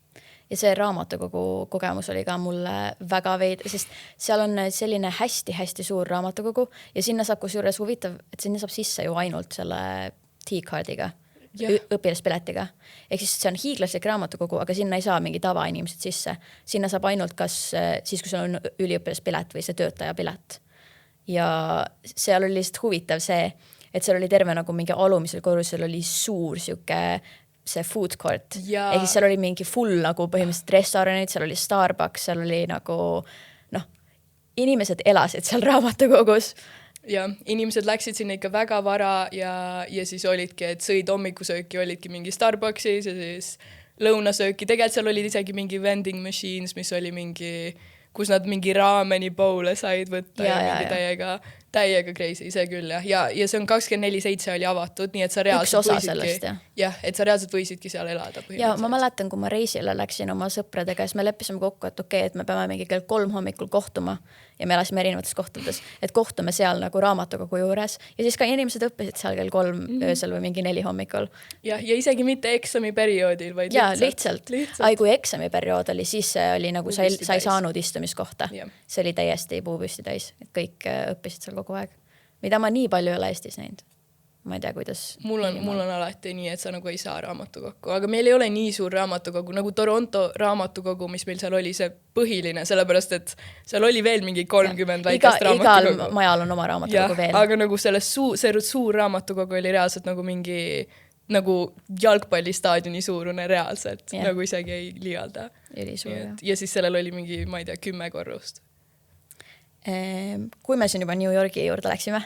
Ja see raamatukogu kogemus oli ka mulle väga veid, sest seal on selline hästi-hästi suur raamatukogu ja sinna saab kusjuures huvitav, et sinna saab sisse ju ainult selle T-kaardiga. Õpilaspiletiga. Ehk siis see on hiiglaslik raamatukogu, aga sinna ei saa mingi tavainimesed sisse. Sinna saab ainult kas siis, kui sul on üliõpilaspilet või see töötajapilet. Ja seal oli lihtsalt huvitav see, et seal oli terve nagu mingi alumisel korrusel oli suur see food court. Ehk siis seal oli mingi full nagu põhimõtteliselt restoranid, seal oli Starbucks, seal oli nagu inimesed elasid seal raamatukogus. Ja inimesed läksid sinna ikka väga vara ja siis olidki, et sõid hommikusööki, olidki mingi Starbucksis ja siis lõunasööki. Tegelikult seal olid isegi mingi vending machines, mis oli mingi, kus nad mingi raameni bowle said võtta ja mingi täiega crazy, see küll. Ja see on 24/7 oli avatud, nii et sa reaalselt võisidki, et sa reaalselt võisidki seal elada. Ja ma mäletan, kui ma reisile läksin oma sõpradega, siis me leppisime kokku, et et me peame mingi kell 3 hommikul kohtuma ja me elasime erinevates kohtades, et kohtume seal nagu raamatukogu juures ja siis ka inimesed õppisid seal kell 3 öösel või mingi 4 hommikul. Ja isegi mitte eksamiperioodil, vaid lihtsalt. Kui eksamiperiood oli, siis oli nagu sa ei saanud istumiskohta. See oli täiesti puupüsti täis, et kõik õppisid seal kogu aeg. Mida ma nii palju ei ole Eestis näinud. Ma ei tea, kuidas. Mul on alati nii, et sa nagu ei saa raamatukokku, aga meil ei ole nii suur raamatukogu nagu Toronto raamatukogu, mis meil seal oli see põhiline, sellepärast, et seal oli veel mingi 30 väikest raamatukogu. Igal majal on oma raamatukogu veel. Aga nagu see suur raamatukogu oli reaalselt nagu mingi nagu jalgpallistaadioni suurune reaalselt, nagu isegi ei liialda. Ja siis sellel oli mingi, ma ei tea, 10 korrust. Kui me siin juba New Yorgi juurde läksime,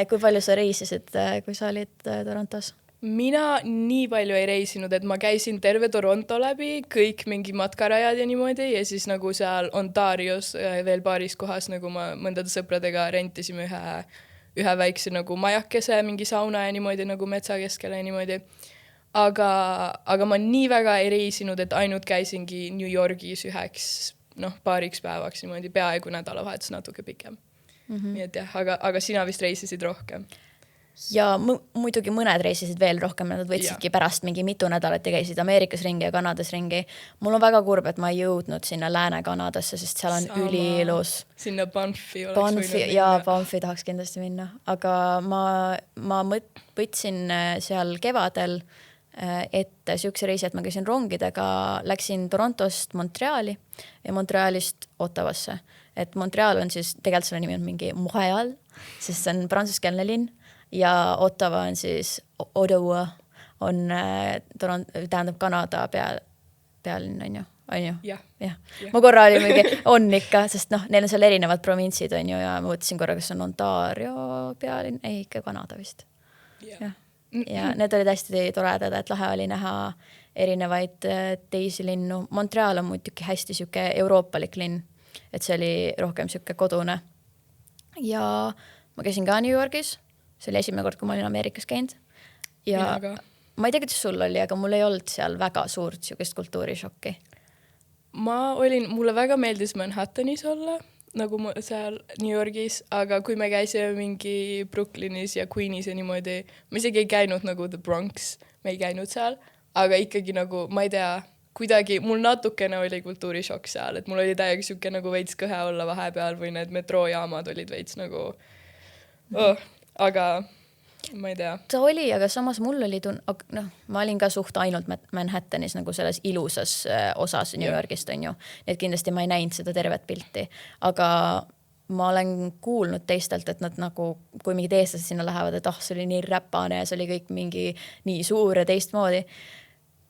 kui palju sa reisisid, kui sa olid Torontos? Mina nii palju ei reisinud, et ma käisin terve Toronto läbi, kõik mingi matkarajad ja niimoodi ja siis nagu seal Ontarios veel paaris kohas, nagu ma mõndade sõpradega rentisime ühe väikse nagu majakese, mingi sauna ja niimoodi nagu metsa keskele ja niimoodi. Aga ma nii väga ei reisinud, et ainult käisingi New Yorgis paariks päevaks niimoodi, peaaegu nädalavahetus natuke pikem. Nii et jah, aga sina vist reisisid rohkem. ja muidugi mõned reisisid veel rohkem, nad võtsidki pärast mingi mitu nädalat ja käisid Ameerikas ringi ja Kanadas ringi. Mul on väga kurb, et ma ei jõudnud sinna Lääne-Kanadasse, sest seal on üliilus. Sinna Banfi oleks võinud minna. Jaa, Banfi tahaks kindlasti minna, aga ma võtsin seal kevadel ette siukse reisi, et ma käisin rongidega, läksin Torontost Montreali ja Montrealist Ottavasse. Et Montreal on siis, tegelikult selle nimi on mingi Montreal, sest see on prantsuskeelne linn ja Ottawa on siis Ottawa on tähendab Kanada pealinn, on ju? Jah. Ma korra oli mingi, on ikka, sest neil on seal erinevad provintsid, on ju, ja ma mõtlesin korra, kas on Ontario pealinn, ei, ikka Kanada vist. Jah. Ja need olid hästi toredad, et lahe oli näha erinevaid teisi linnu. Montreal on muidugi hästi siuke euroopalik linn, et see oli rohkem siuke kodune. Ja ma käisin ka New Yorgis, see oli esimene kord, kui ma olin Ameerikas käinud. Ja ma ei tea, kuidas sul oli, aga mul ei olnud seal väga suurt siukest kultuurishokki. Mulle väga meeldis Manhattanis olla, nagu seal New Yorgis, aga kui me käisime mingi Brooklynis ja Queenis ja niimoodi, ma isegi ei käinud nagu The Bronx, me ei käinud seal, aga ikkagi nagu, ma ei tea, kuidagi mul natukene oli kultuurishokk seal, et mul oli täiega siuke nagu veits kõhe olla vahepeal või need metroojaamad olid veits nagu, aga ma ei tea. Ta oli, aga samas mul oli ma olin ka suht ainult Manhattanis nagu selles ilusas osas New Yorgist, on ju. Nii et kindlasti ma ei näinud seda tervet pilti, aga ma olen kuulnud teistelt, et nad nagu, kui mingid eestlased sinna lähevad, et see oli nii räpane ja see oli kõik mingi nii suur ja teistmoodi.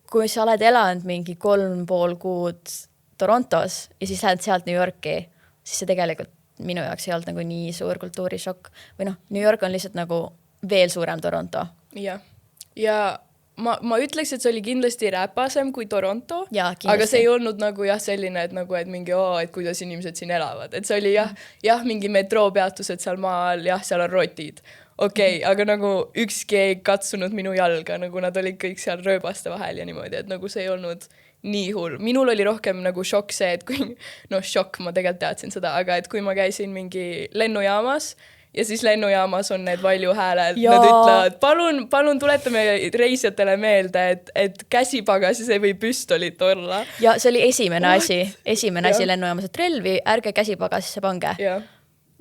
Kui sa oled elanud mingi 3,5 kuud Torontos ja siis lähed sealt New Yorki, siis see tegelikult minu jaoks ei olnud nagu nii suur kultuurishokk. Või New York on lihtsalt nagu veel suurem Toronto. Ja ma ütleks, et see oli kindlasti räpasem kui Toronto, aga see ei olnud nagu selline, et mingi et kuidas inimesed siin elavad. Et see oli mingi metroopeatused seal maal, seal on rotid. Okei, aga nagu ükski ei katsunud minu jalga, nagu nad olid kõik seal rööbaste vahel ja niimoodi, et nagu see ei olnud nii hull. Minul oli rohkem nagu šokk see, et kui, šokk, ma tegelikult teadsin seda, aga et kui ma käisin mingi lennujaamas, ja siis lennujaamas on need valjuhääled, nad ütlevad, palun tuletame reisijatele meelde, et käsipagasis ei või püstolit olla. Ja see oli esimene asi lennujaamas, et relvi, ärge käsipagasisse pange.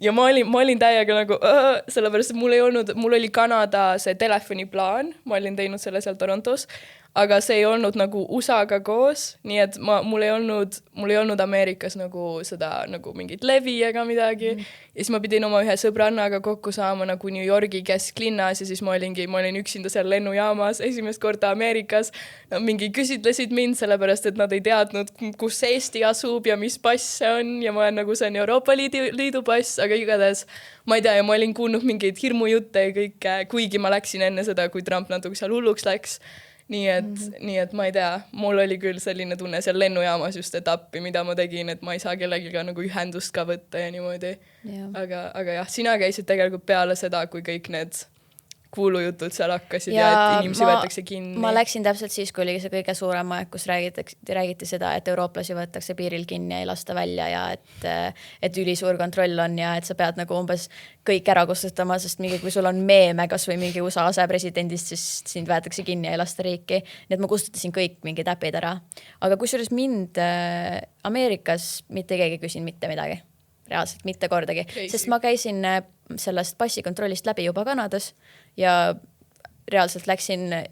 Ja ma olin täiega nagu, sellepärast, et mul oli Kanada see telefoniplaan, ma olin teinud selle seal Torontos, aga see ei olnud nagu USA-ga koos, nii et mul ei olnud Ameerikas nagu seda nagu mingit levi ega midagi. Ja siis ma pidin oma ühe sõbrannaga kokku saama nagu New Yorgi kesklinnas ja siis ma olin üksinda seal lennujaamas esimest korda Ameerikas. Nad mingi küsitlesid mind sellepärast, et nad ei teadnud, kus Eesti asub ja mis pass see on ja ma olen nagu see on Euroopa Liidu pass, aga igatahes ma ei tea ja ma olin kuulnud mingeid hirmujutte ja kõike, kuigi ma läksin enne seda, kui Trump natuke seal hulluks läks. Nii et ma ei tea, mul oli küll selline tunne seal lennujaamas just etappi, mida ma tegin, et ma ei saa kellegiga nagu ühendust ka võtta ja niimoodi. Aga sina käisid tegelikult peale seda, kui kõik need kuulujutud seal hakkasid ja et inimesi võetakse kinni. Ma läksin täpselt siis, kui oli see kõige suurem aeg, kus räägiti seda, et eurooplasi võetakse piiril kinni ja ei lasta välja ja et ülisuur kontroll on ja et sa pead nagu umbes kõik ära kustutama, sest mingi, kui sul on meeme kas või mingi USA asepresidendist, siis sind võetakse kinni ja ei lasta riiki. Nii et ma kustutasin kõik mingi täpid ära. Aga kusjuures mind Ameerikas mitte keegi küsin mitte midagi. Reaalselt mitte kordagi. Sest ma käisin sellest passikontrollist läbi juba Kanadas ja reaalselt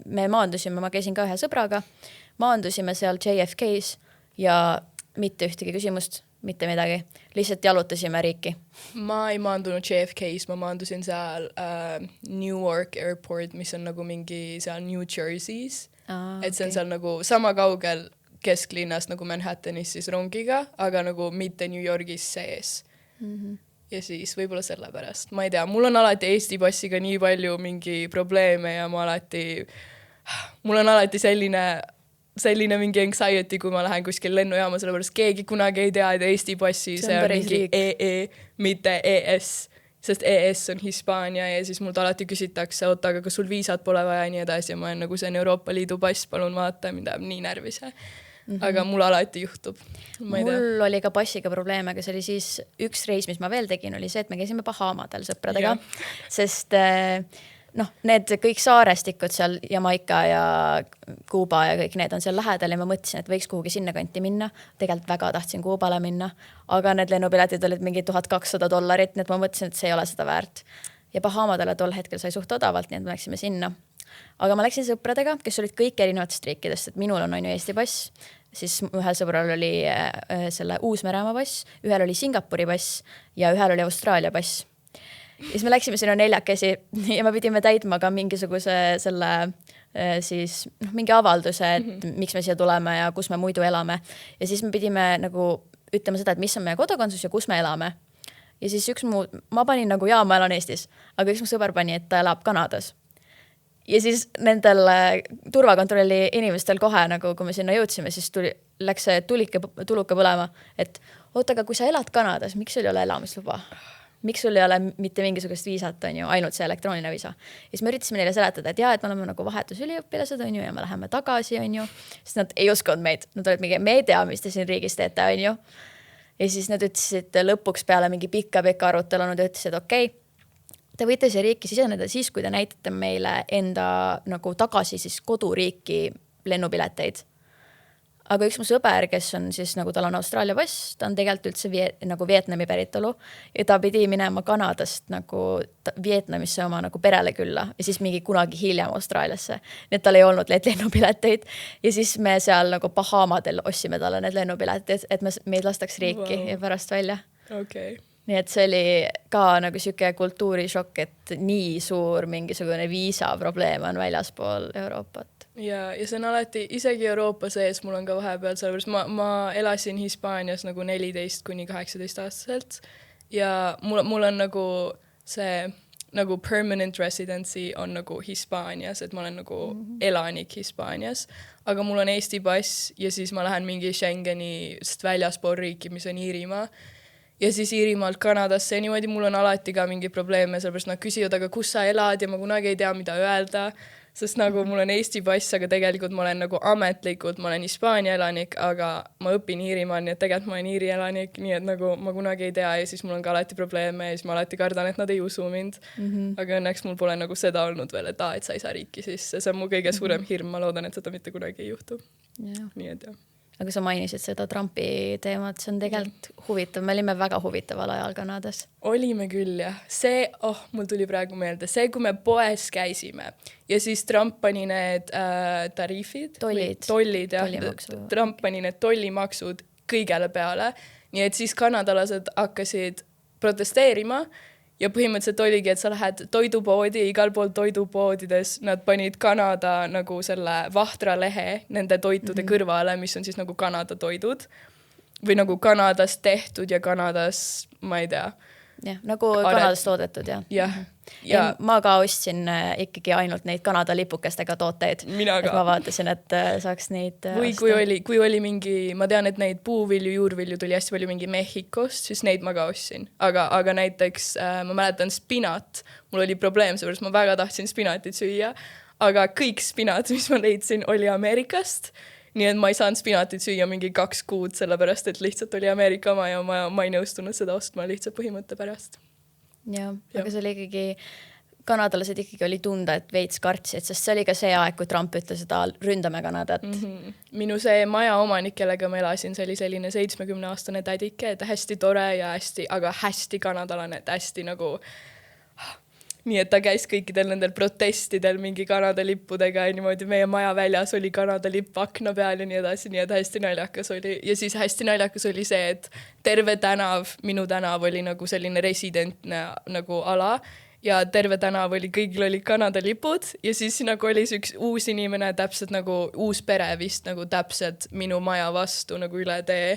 me maandusime, ma käisin ka ühe sõbraga, maandusime seal JFK's ja mitte ühtegi küsimust, mitte midagi. Lihtsalt jalutasime riiki. Ma ei maandunud JFK's, ma maandusin seal Newark Airport, mis on nagu mingi seal New Jersey's. Et see on seal nagu sama kaugel kesklinnast nagu Manhattanis siis rongiga, aga nagu mitte New Yorgis sees. Ja siis võib-olla sellepärast. Ma ei tea, mul on alati Eesti passiga nii palju mingi probleeme ja mul on alati selline mingi anxiety, kui ma lähen kuskil lennujaama, sellepärast keegi kunagi ei tea, et Eesti passi see on mingi EE, mitte ES, sest ES on Hispaania ja siis mult alati küsitakse, aga kas sul viisat pole vaja ja nii edasi ja ma olen nagu see on Euroopa Liidu pass, palun vaata, mind ajab nii närvise. Aga mul alati juhtub. Mul oli ka passiga probleeme, aga see oli siis üks reis, mis ma veel tegin, oli see, et me käisime Bahamadel sõpradega, sest noh, need kõik saarestikud seal Jamaica ja Kuuba ja kõik need on seal lähedal ja ma mõtlesin, et võiks kuhugi sinna kanti minna. Tegelikult väga tahtsin Kuubale minna, aga need lennupiletid olid mingi $1200, nii et ma mõtlesin, et see ei ole seda väärt. Ja Bahamadele tol hetkel sai suht odavalt, nii et me läksime sinna. Aga ma läksin sõpradega, kes olid kõik erinevatest riikidest, et minul on ju Eesti pass, siis ühel sõbral oli selle Uus-Meremaa pass, ühel oli Singapuri pass ja ühel oli Austraalia pass. Ja siis me läksime sinna 4 ja me pidime täitma ka mingisuguse selle siis mingi avalduse, et miks me siia tuleme ja kus me muidu elame. Ja siis me pidime nagu ütlema seda, et mis on meie kodakondsus ja kus me elame. Ja siis ma panin nagu, ma elan Eestis, aga üks mu sõber pani, et ta elab Kanadas. Ja siis nendel turvakontrolli inimestel kohe, nagu kui me sinna jõudsime, siis läks see tuluka põlema, et aga kui sa elad Kanadas, miks sul ei ole elamisluba? Miks sul ei ole mitte mingisugust viisat, on ju, ainult see elektrooniline viisa. Ja siis me üritasime neile seletada, et et me oleme nagu vahetusüliõpilased, on ju, ja me läheme tagasi, on ju. Siis nad ei uskunud meid. Nad olid mingi, me ei tea, mis te siin riigis teete, on ju. Ja siis nad ütlesid lõpuks peale mingi pikka arutelu, nad ütlesid, okei, te võite siia riiki siseneda siis, kui te näitate meile enda nagu tagasi siis koduriiki lennupileteid. Aga üks mu sõber, kes on siis nagu tal on Austraalia pass, ta on tegelikult üldse nagu Vietnami päritolu ja ta pidi minema Kanadast nagu Vietnamisse oma nagu perele külla ja siis mingi kunagi hiljem Austraaliasse. Nii et tal ei olnud neid lennupileteid ja siis me seal nagu Bahamadel ostsime talle need lennupiletid, et meid lastaks riiki ja pärast välja. Okay. Nii et see oli ka nagu siuke kultuurishokk, et nii suur mingisugune viisa probleem on väljaspool Euroopat. Ja see on alati, isegi Euroopa sees mul on ka vahepeal, sellepärast ma elasin Hispaanias nagu 14 kuni 18 aastaselt ja mul on nagu see nagu permanent residency on nagu Hispaanias, et ma olen nagu elanik Hispaanias, aga mul on Eesti pass ja siis ma lähen mingi Schengenist väljaspool riiki, mis on Iirimaa. Ja siis Iirimaalt Kanadasse ja niimoodi mul on alati ka mingi probleeme, sellepärast nad küsivad, aga kus sa elad ja ma kunagi ei tea, mida öelda. Sest nagu mul on Eesti pass, aga tegelikult ma olen nagu ametlikult, ma olen Hispaania elanik, aga ma õpin Iirimaal, nii et tegelikult ma olen Iiri elanik, nii et nagu ma kunagi ei tea ja siis mul on ka alati probleeme ja siis ma alati kardan, et nad ei usu mind. Aga õnneks mul pole nagu seda olnud veel, et sa ei saa riiki sisse. See on mu kõige suurem hirm, ma loodan, et seda mitte kunagi ei juhtu. Nii et jah. Aga sa mainisid seda Trumpi teemat, see on tegelikult huvitav. Me olime väga huvitaval ajal Kanadas. Olime küll, jah. See, mul tuli praegu meelde, see, kui me poes käisime ja siis Trump pani need tariifid, tollid ja Trump pani need tollimaksud kõigele peale. Nii et siis kanadalased hakkasid protesteerima ja põhimõtteliselt oligi, et sa lähed toidupoodi ja igal pool toidupoodides nad panid Kanada nagu selle vahtra lehe nende toitude kõrvale, mis on siis nagu Kanada toidud või nagu Kanadas tehtud ja Kanadas, ma ei tea. Jah, nagu Kanadas toodetud, jah. Jah. Ja ma ka ostsin ikkagi ainult neid Kanada lipukestega tooteid. Mina ka. Et ma vaatasin, et saaks neid või kui oli mingi, ma tean, et neid puuvilju, juurvilju tuli hästi palju mingi Mehhikost, siis neid ma ka ostsin. Aga näiteks ma mäletan spinat, mul oli probleem, sellepärast ma väga tahtsin spinatit süüa, aga kõik spinat, mis ma leidsin, oli Ameerikast. Nii et ma ei saanud spinatit süüa mingi 2 kuud, sellepärast et lihtsalt oli Ameerika oma ja ma ei nõustunud seda ostma lihtsalt põhimõtte pärast. Ja. Aga see oli ikkagi, kanadalased ikkagi oli tunda, et veits kartsid, sest see oli ka see aeg, kui Trump ütles, et ründame Kanadat. Minu see maja omanik, kellega ma elasin, see oli selline 70-aastane tädike, et hästi tore ja aga hästi kanadalane, et hästi nagu nii, et ta käis kõikidel nendel protestidel mingi Kanada lippudega ja niimoodi meie maja väljas oli Kanada lipp akna peal ja nii edasi, nii et hästi naljakas oli. Ja siis hästi naljakas oli see, et terve tänav, minu tänav oli nagu selline residentne nagu ala ja terve tänav oli, kõigil oli Kanada lipud ja siis nagu oli üks uus inimene, täpselt nagu uus pere vist nagu täpselt minu maja vastu nagu üle tee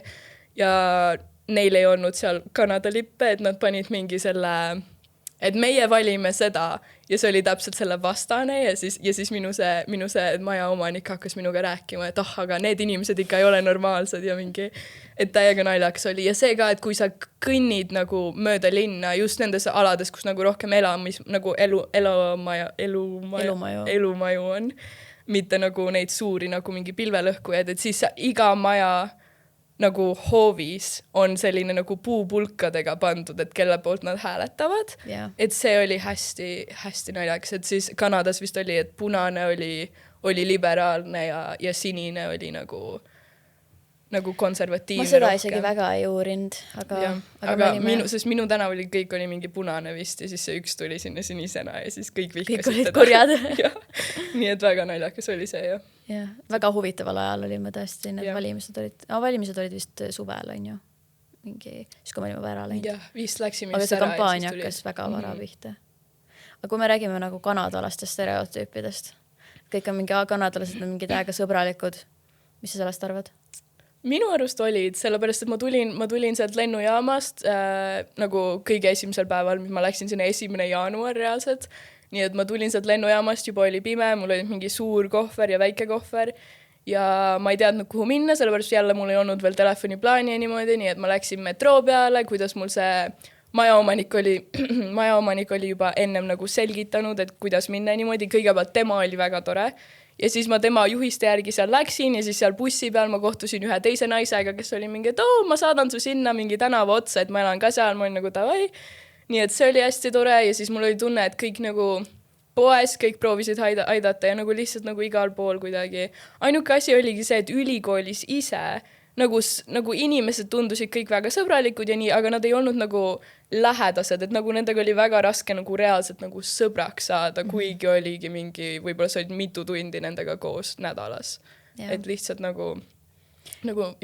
ja neil ei olnud seal Kanada lippe, et nad panid mingi selle et meie valime seda ja see oli täpselt selle vastane ja siis minu see maja omanik hakkas minuga rääkima, et aga need inimesed ikka ei ole normaalsed ja mingi, et täiega naljaks oli. Ja see ka, et kui sa kõnnid nagu mööda linna just nendes alades, kus nagu rohkem nagu elumaju on, mitte nagu neid suuri nagu mingi pilvelõhkujaid, et siis iga maja nagu hoovis on selline nagu puupulkadega pandud, et kelle poolt nad hääletavad. Et see oli hästi naljakas, et siis Kanadas vist oli, et punane oli liberaalne ja sinine oli nagu konservatiivne. Ma seda isegi väga ei uurinud, aga minu tänav kõik oli mingi punane vist ja siis see üks tuli sinna sinisena ja siis kõik vihkasid kõik olid kurjad. Nii et väga naljakas oli see, jah. Jah, väga huvitaval ajal olime tõesti, need valimised olid vist suvel, on ju. Siis kui me olime ära läinud. Jah, vist läksime aga see kampaania hakkas väga vara pihta. Aga kui me räägime nagu kanadalastest stereotüüpidest, kõik on mingi kanadalased on mingi täiega sõbralikud. Mis sa sellest arvad? Minu arust olid, sellepärast, et ma tulin sealt lennujaamast nagu kõige esimesel päeval, mis ma läksin sinna 1. jaanuar reaalselt. Nii et ma tulin sealt lennujaamast, juba oli pime, mul oli mingi suur kohver ja väike kohver ja ma ei teadnud, kuhu minna, sellepärast jälle mul ei olnud veel telefoniplaani ja niimoodi, nii et ma läksin metroo peale, kuidas mul see majaomanik oli juba ennem nagu selgitanud, et kuidas minna niimoodi. Kõigepealt tema oli väga tore. Ja siis ma tema juhiste järgi seal läksin ja siis seal bussi peal ma kohtusin ühe teise naisega, kes oli mingi, et ma saadan su sinna mingi tänava otsa, et ma elan ka seal, ma olin nagu davai. Nii et see oli hästi tore ja siis mul oli tunne, et kõik nagu poes, kõik proovisid aidata ja nagu lihtsalt nagu igal pool kuidagi. Ainuke asi oligi see, et ülikoolis ise nagu inimesed tundusid kõik väga sõbralikud ja nii, aga nad ei olnud nagu lähedased, et nagu nendega oli väga raske nagu reaalselt nagu sõbraks saada, kuigi oligi mingi, võib-olla sa olid mitu tundi nendega koos nädalas. Ja. Et lihtsalt nagu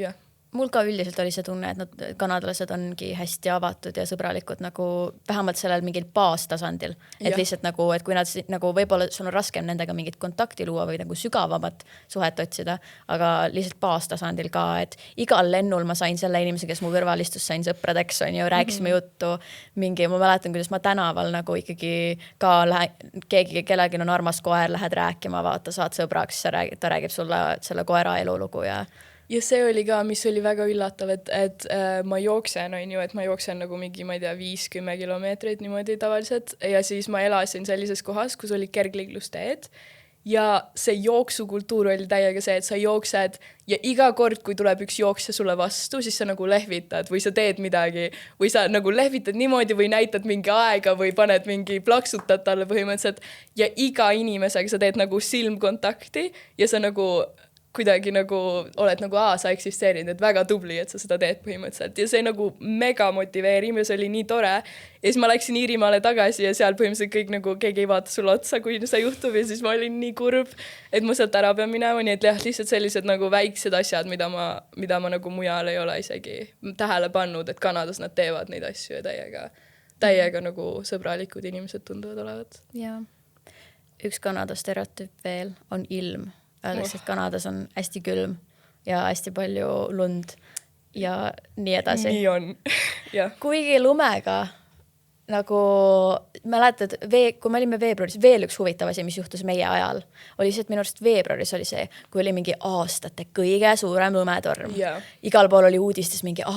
jah. Mul ka üldiselt oli see tunne, et nad kanadalased ongi hästi avatud ja sõbralikud nagu vähemalt sellel mingil baastasandil. Et lihtsalt nagu, et kui nad nagu võib-olla sul on raskem nendega mingit kontakti luua või nagu sügavamat suhet otsida, aga lihtsalt baastasandil ka, et igal lennul ma sain selle inimese, kes mu kõrval istus, sain sõpradeks, on ju, rääkisime juttu mingi, ma mäletan, kuidas ma tänaval nagu ikkagi ka kellelgi on armas koer, lähed rääkima, vaata, saad sõbraks, ta räägib sulle selle koera elulugu ja see oli ka, mis oli väga üllatav, et ma jooksen, on ju, et ma jooksen nagu mingi, ma ei tea, 5-10 kilomeetrit niimoodi tavaliselt ja siis ma elasin sellises kohas, kus oli kergliiklusteed ja see jooksukultuur oli täiega see, et sa jooksed ja iga kord, kui tuleb üks jooksja sulle vastu, siis sa nagu lehvitad või sa teed midagi või sa nagu lehvitad niimoodi või näitad mingi aega või paned mingi plaksutad talle põhimõtteliselt ja iga inimesega sa teed nagu silmkontakti ja sa nagu kuidagi nagu oled nagu, sa eksisteerid, et väga tubli, et sa seda teed põhimõtteliselt. Ja see nagu mega motiveerib ja see oli nii tore. Ja siis ma läksin Iirimaale tagasi ja seal põhimõtteliselt kõik nagu keegi ei vaata sulle otsa, kui see juhtub ja siis ma olin nii kurb, et ma sealt ära pean minema. Nii et lihtsalt sellised nagu väiksed asjad, mida ma nagu mujal ei ole isegi tähele pannud, et Kanadas nad teevad neid asju ja täiega nagu sõbralikud inimesed tunduvad olevat. Ja. Üks Kanada stereotüüp veel on ilm. Öeldakse, et Kanadas on hästi külm ja hästi palju lund ja nii edasi. Nii on, jah. Kuigi lumega, nagu mäletad, kui me olime veebruaris, veel üks huvitav asi, mis juhtus meie ajal, oli see, et minu arust veebruaris oli see, kui oli mingi aastate kõige suurem lumetorm. Yeah. Igal pool oli uudistes mingi,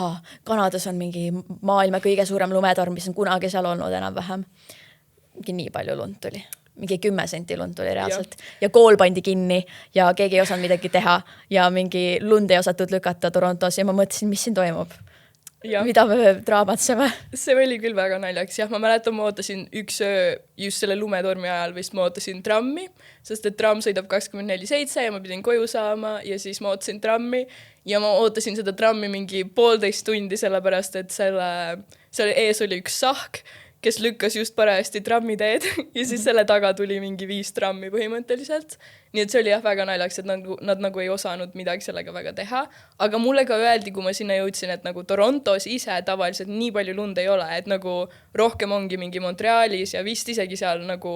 Kanadas on mingi maailma kõige suurem lumetorm, mis on kunagi seal olnud enam-vähem. Nii palju lund tuli. Mingi 10 senti lund tuli reaalselt ja kool pandi kinni ja keegi ei osanud midagi teha ja mingi lund ei osatud lükata Torontos ja ma mõtlesin, mis siin toimub. Ja. Mida me draamatseme? See oli küll väga naljaks. Jah, ma mäletan, ma ootasin üks öö just selle lumetormi ajal vist ma ootasin trammi, sest et tramm sõidab 24/7 ja ma pidin koju saama ja siis ma ootasin trammi ja ma ootasin seda trammi mingi 1,5 tundi, sellepärast et selle ees oli üks sahk, kes lükkas just parajasti trammiteed ja siis selle taga tuli mingi 5 trammi põhimõtteliselt. Nii et see oli jah väga naljaks, et nad nagu ei osanud midagi sellega väga teha. Aga mulle ka öeldi, kui ma sinna jõudsin, et nagu Torontos ise tavaliselt nii palju lund ei ole, et nagu rohkem ongi mingi Montrealis ja vist isegi seal nagu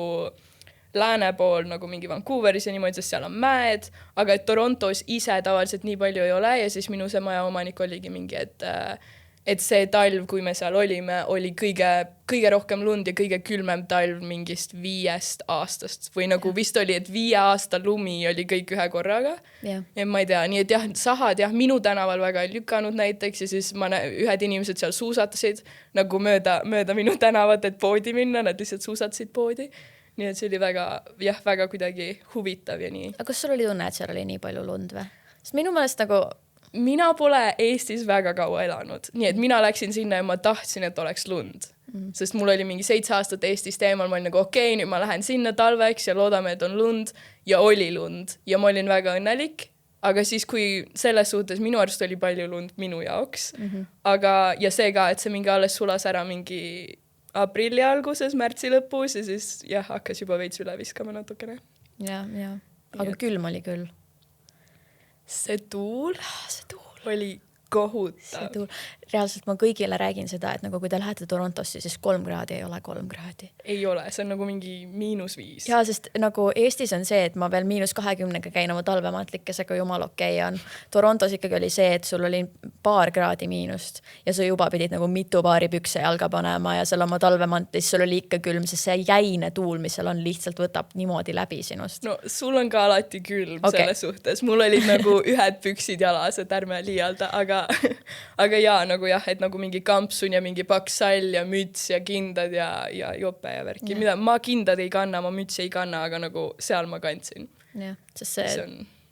lääne pool nagu mingi Vancouveris ja niimoodi, sest seal on mäed, aga et Torontos ise tavaliselt nii palju ei ole ja siis minu see maja omanik oligi mingi, et see talv, kui me seal olime, oli kõige rohkem lund ja kõige külmem talv mingist 5 aastast. Või nagu vist oli, et 5 aasta lumi oli kõik ühe korraga. Yeah. Ja ma ei tea, nii et jah, sahad minu tänaval väga ei lükanud näiteks ja siis ühed inimesed seal suusatasid nagu mööda minu tänavat, et poodi minna, nad lihtsalt suusatasid poodi. Nii et see oli väga kuidagi huvitav ja nii. Aga kas sul oli tunne, et seal oli nii palju lund või? Sest minu meelest nagu mina pole Eestis väga kaua elanud, nii et mina läksin sinna ja ma tahtsin, et oleks lund. Sest mul oli mingi 7 aastat Eestist eemal, ma olin nagu okei, nüüd ma lähen sinna talveks ja loodame, et on lund ja oli lund ja ma olin väga õnnelik, aga siis kui selles suhtes minu arust oli palju lund minu jaoks, aga ja see ka, et see mingi alles sulas ära mingi aprilli alguses, märtsi lõpus ja siis jah, hakkas juba veits üle viskama natukene. Ja. Aga külm oli küll. See tuul oli kohutav. Reaalselt ma kõigile räägin seda, et nagu kui te lähete Torontosse, siis 3 kraadi ei ole 3 kraadi. Ei ole, see on nagu mingi -5. Ja, sest nagu Eestis on see, et ma veel -20 käin oma talvematlikesega, jumal okei on. Torontos ikkagi oli see, et sul oli paar kraadi miinust ja sa juba pidid nagu mitu paari pükse jalga panema ja seal oma talvemantlis sul oli ikka külm, sest see jäine tuul, mis seal on, lihtsalt võtab niimoodi läbi sinust. No sul on ka alati külm selles suhtes. Mul olid nagu ühed püksid jalas, et ärme liialda, aga jaa, nagu jah, et nagu mingi kampsun ja mingi paks sall ja müts ja kindad ja jope ja värki. Mida ma kindad ei kanna, ma mütsi ei kanna, aga nagu seal ma kandsin. Jah, sest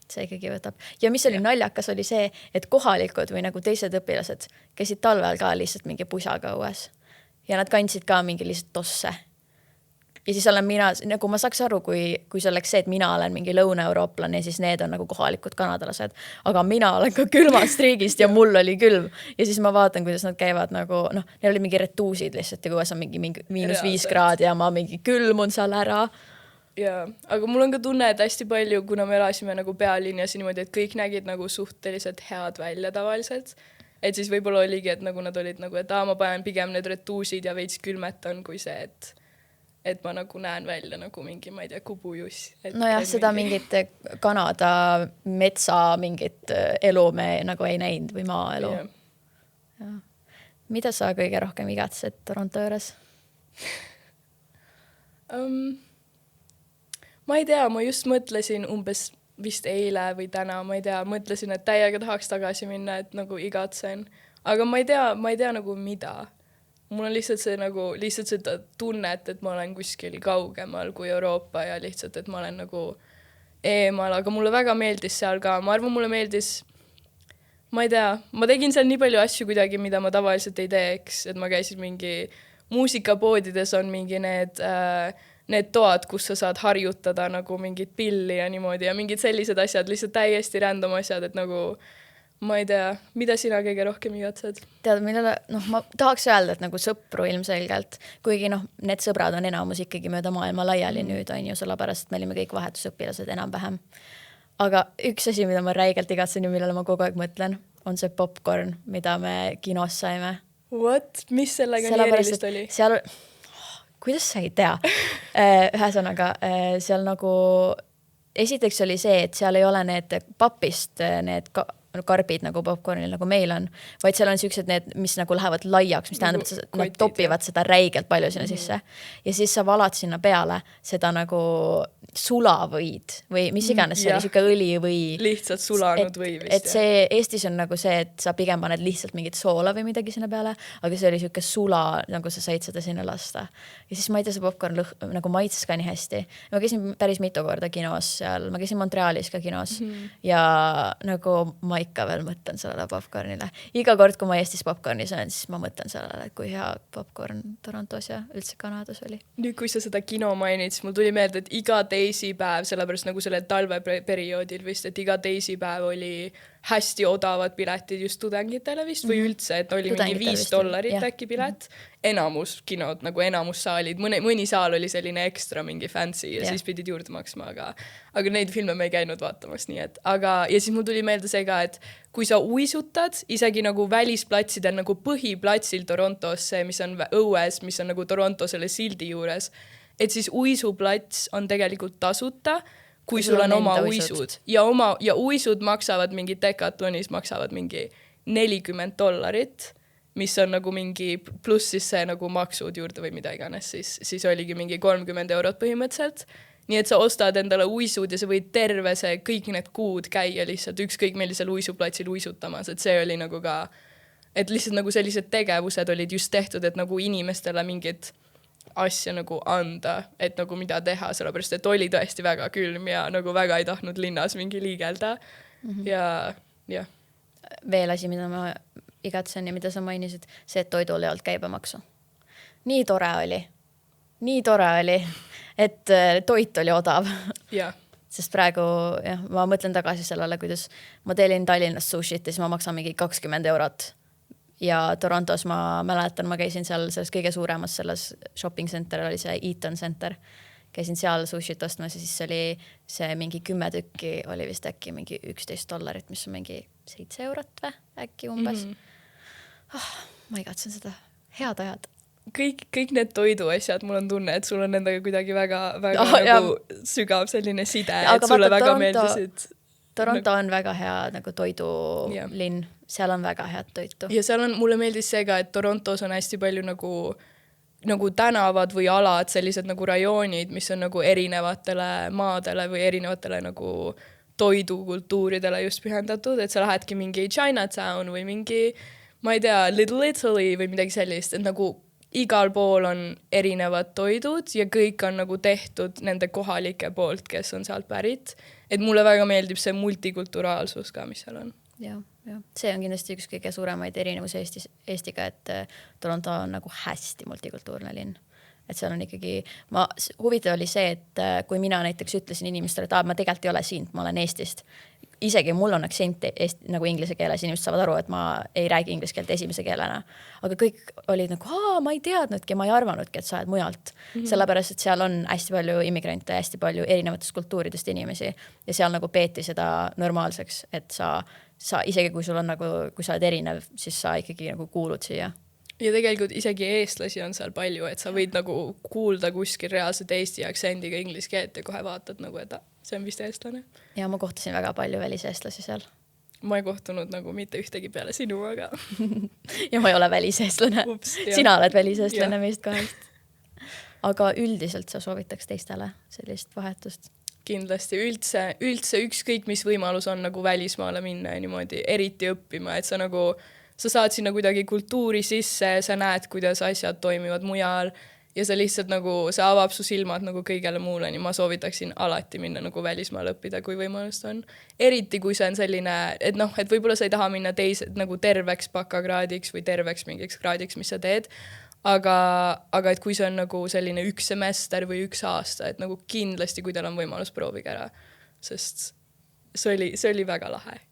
see ikkagi võtab. Ja mis oli naljakas, oli see, et kohalikud või nagu teised õpilased käisid talvel ka lihtsalt mingi pusaga õues. Ja nad kandsid ka mingi lihtsalt tosse. Ja siis olen mina, nagu ma saaks aru, kui see oleks see, et mina olen mingi lõuna-eurooplane, siis need on nagu kohalikud kanadalased. Aga mina olen ka külmast riigist ja mul oli külm. Ja siis ma vaatan, kuidas nad käivad nagu, neil oli mingi retuusid lihtsalt ja kuidas on mingi -5 kraadi ja ma mingi külmun seal ära. Jaa, aga mul on ka tunne, et hästi palju, kuna me elasime nagu pealinjas niimoodi, et kõik nägid nagu suhteliselt head välja tavaliselt. Et siis võib-olla oligi, et nagu nad olid nagu, et ma panen pigem need retuusid ja veits külmetan kui see, et ma nagu näen välja nagu mingi, ma ei tea, kubujuss. Nojah, seda mingit Kanada metsa mingit elu me nagu ei näinud või maaelu. Ja. Mida sa kõige rohkem igatsed Toronto juures? Ma ei tea, ma just mõtlesin umbes vist eile või täna, ma ei tea, mõtlesin, et täiega tahaks tagasi minna, et nagu igatsen. Aga ma ei tea nagu mida. Mul on lihtsalt seda tunnet, et ma olen kuskil kaugemal kui Euroopa ja lihtsalt, et ma olen nagu eemal, aga mulle väga meeldis seal ka. Ma arvan, mulle meeldis, ma ei tea, ma tegin seal nii palju asju kuidagi, mida ma tavaliselt ei teeks, et ma käisin mingi muusikapoodides on mingi need toad, kus sa saad harjutada nagu mingit pilli ja niimoodi ja mingid sellised asjad, lihtsalt täiesti random asjad, et nagu ma ei tea, mida sina kõige rohkem igatsed? Tead, millele, ma tahaks öelda, et nagu sõpru ilmselgelt, kuigi need sõbrad on enamus ikkagi mööda maailma laiali nüüd, on ju, sellepärast, et me olime kõik vahetusõpilased enam-vähem. Aga üks asi, mida ma räigelt igatsen ja millele ma kogu aeg mõtlen, on see popcorn, mida me kinos saime. What? Mis sellega nii erilist oli? Seal, kuidas sa ei tea? Ühesõnaga, seal nagu esiteks oli see, et seal ei ole need papist, need karbid nagu popcornil, nagu meil on, vaid seal on siuksed need, mis nagu lähevad laiaks, mis tähendab, et nad topivad seda räigelt palju sinna sisse. Ja siis sa valad sinna peale seda nagu sulavõid või mis iganes see oli, siuke õli või... Lihtsalt sulanud või vist. Et see Eestis on nagu see, et sa pigem paned lihtsalt mingit soola või midagi sinna peale, aga see oli siuke sula, nagu sa said seda sinna lasta. Ja siis ma ei tea, see popcorn nagu maitses ka nii hästi. Ma käisin päris mitu korda kinos seal, ma käisin Montrealis ka kinos ja nagu ma ikka veel mõtlen sellele popcornile. Iga kord, kui ma Eestis popcorni söön, siis ma mõtlen sellele, et kui hea popcorn Torontos ja üldse Kanadas oli. Nüüd, kui sa seda kino mainid, siis mul tuli meelde, et iga teisipäev, sellepärast nagu selle talveperioodil vist, et iga teisipäev oli hästi odavad piletid just tudengitele vist või üldse, et oli mingi $5 äkki pilet. Enamus kinod, nagu enamus saalid, mõni saal oli selline ekstra mingi fancy ja siis pidid juurde maksma, aga neid filme me ei käinud vaatamas, nii et, ja siis mul tuli meelde see ka, et kui sa uisutad, isegi nagu välisplatsidel, nagu põhiplatsil Torontos, see, mis on õues, mis on nagu Toronto selle sildi juures, et siis uisuplats on tegelikult tasuta, kui sul on oma uisud. Ja uisud maksavad mingi Decathonis, maksavad mingi $40, mis on nagu mingi, pluss siis see nagu maksud juurde või mida iganes, siis oligi mingi €30 põhimõtteliselt. Nii et sa ostad endale uisud ja sa võid terve see kõik need kuud käia lihtsalt ükskõik millisel uisuplatsil uisutamas, et see oli nagu ka, et lihtsalt nagu sellised tegevused olid just tehtud, et nagu inimestele mingid asja nagu anda, et nagu mida teha, sellepärast, et oli tõesti väga külm ja nagu väga ei tahtnud linnas mingi liigelda ja. veel asi, mida ma igatsen ja mida sa mainisid, see, et toidul ei olnud käibemaksu. Nii tore oli, et toit oli odav. Jah. Sest praegu jah, ma mõtlen tagasi sellele, kuidas ma tellin Tallinnas sushit ja siis ma maksan mingi 20 €. Ja Torontos ma mäletan, ma käisin seal selles kõige suuremas selles shopping center, oli see Eaton Center. Käisin seal sushit ostmas ja siis oli see mingi 10 tükki, oli vist äkki mingi $11, mis on mingi 7 € või äkki umbes. Ma igatsen seda. Head ajad. Kõik need toiduasjad, mul on tunne, et sul on nendega kuidagi väga nagu sügav selline side, et sulle väga meeldisid. Toronto on väga hea nagu toidulinn, seal on väga head toitu. Ja seal on, mulle meeldis see ka, et Torontos on hästi palju nagu tänavad või alad, sellised nagu rajoonid, mis on nagu erinevatele maadele või erinevatele nagu toidukultuuridele just pühendatud, et sa lähedki mingi Chinatown või mingi, ma ei tea, Little Italy või midagi sellist, et nagu igal pool on erinevad toidud ja kõik on nagu tehtud nende kohalike poolt, kes on sealt pärit. Et mulle väga meeldib see multikulturaalsus ka, mis seal on. Ja. See on kindlasti üks kõige suuremaid erinevusi Eestiga, et Toronto on nagu hästi multikultuurne linn. Et seal on ikkagi, huvitav oli see, et kui mina näiteks ütlesin inimestele, et ma tegelikult ei ole siin, ma olen Eestist. Isegi mul on aktsent nagu inglise keeles, inimesed saavad aru, et ma ei räägi inglise keelt esimese keelena. Aga kõik olid nagu, ma ei teadnudki, ma ei arvanudki, et sa oled mujalt. Sellepärast, et seal on hästi palju immigrante, hästi palju erinevatest kultuuridest inimesi ja seal nagu peeti seda normaalseks, et sa isegi kui sul on nagu, kui sa oled erinev, siis sa ikkagi nagu kuulud siia. Ja tegelikult isegi eestlasi on seal palju, et sa võid nagu kuulda kuskil reaalselt eesti aktsendiga inglise keelt ja kohe vaatad nagu, et see on vist eestlane. Ja ma kohtasin väga palju väliseestlasi seal. Ma ei kohtunud nagu mitte ühtegi peale sinu, aga... ja ma ei ole väliseestlane. Sina oled väliseestlane meist kahest. Aga üldiselt sa soovitaks teistele sellist vahetust? Kindlasti üldse ükskõik, mis võimalus on nagu välismaale minna ja niimoodi eriti õppima, et sa saad sinna kuidagi kultuuri sisse, sa näed, kuidas asjad toimivad mujal ja sa lihtsalt nagu, see avab su silmad nagu kõigele muule, nii ma soovitaksin alati minna nagu välismaale õppida, kui võimalust on. Eriti kui see on selline, et et võib-olla sa ei taha minna nagu terveks bakakraadiks või terveks mingiks kraadiks, mis sa teed, aga et kui see on nagu selline 1 semester või 1 aasta, et nagu kindlasti, kui teil on võimalus, proovige ära, sest see oli väga lahe.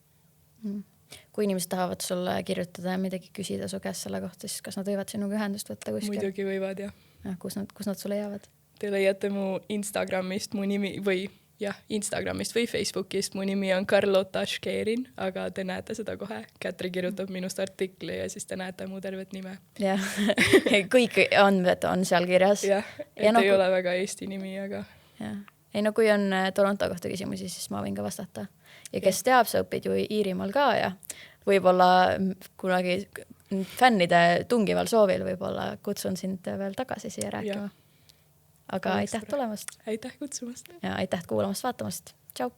Kui inimesed tahavad sulle kirjutada ja midagi küsida su käest selle kohta, siis kas nad võivad sinuga ühendust võtta kuskil? Muidugi võivad, jah. Kus nad sulle jäävad? Te leiate mu Instagramist mu nimi Instagramist või Facebookist. Mu nimi on Carlota Škerin, aga te näete seda kohe. Kätri kirjutab minust artikli ja siis te näete mu tervet nime. Jah, kõik andmed on seal kirjas. Jah, et ei ole väga Eesti nimi, aga... Jah. Ei, kui on Toronto kohta küsimusi, siis ma võin ka vastata. Ja kes teab, sa õpid ju Iirimaal ka ja võib-olla kunagi fännide tungival soovil võib-olla kutsun sind veel tagasi siia rääkima. Aga aitäh tulemast. Aitäh kutsumast. Ja aitäh kuulamast, vaatamast. Tšau.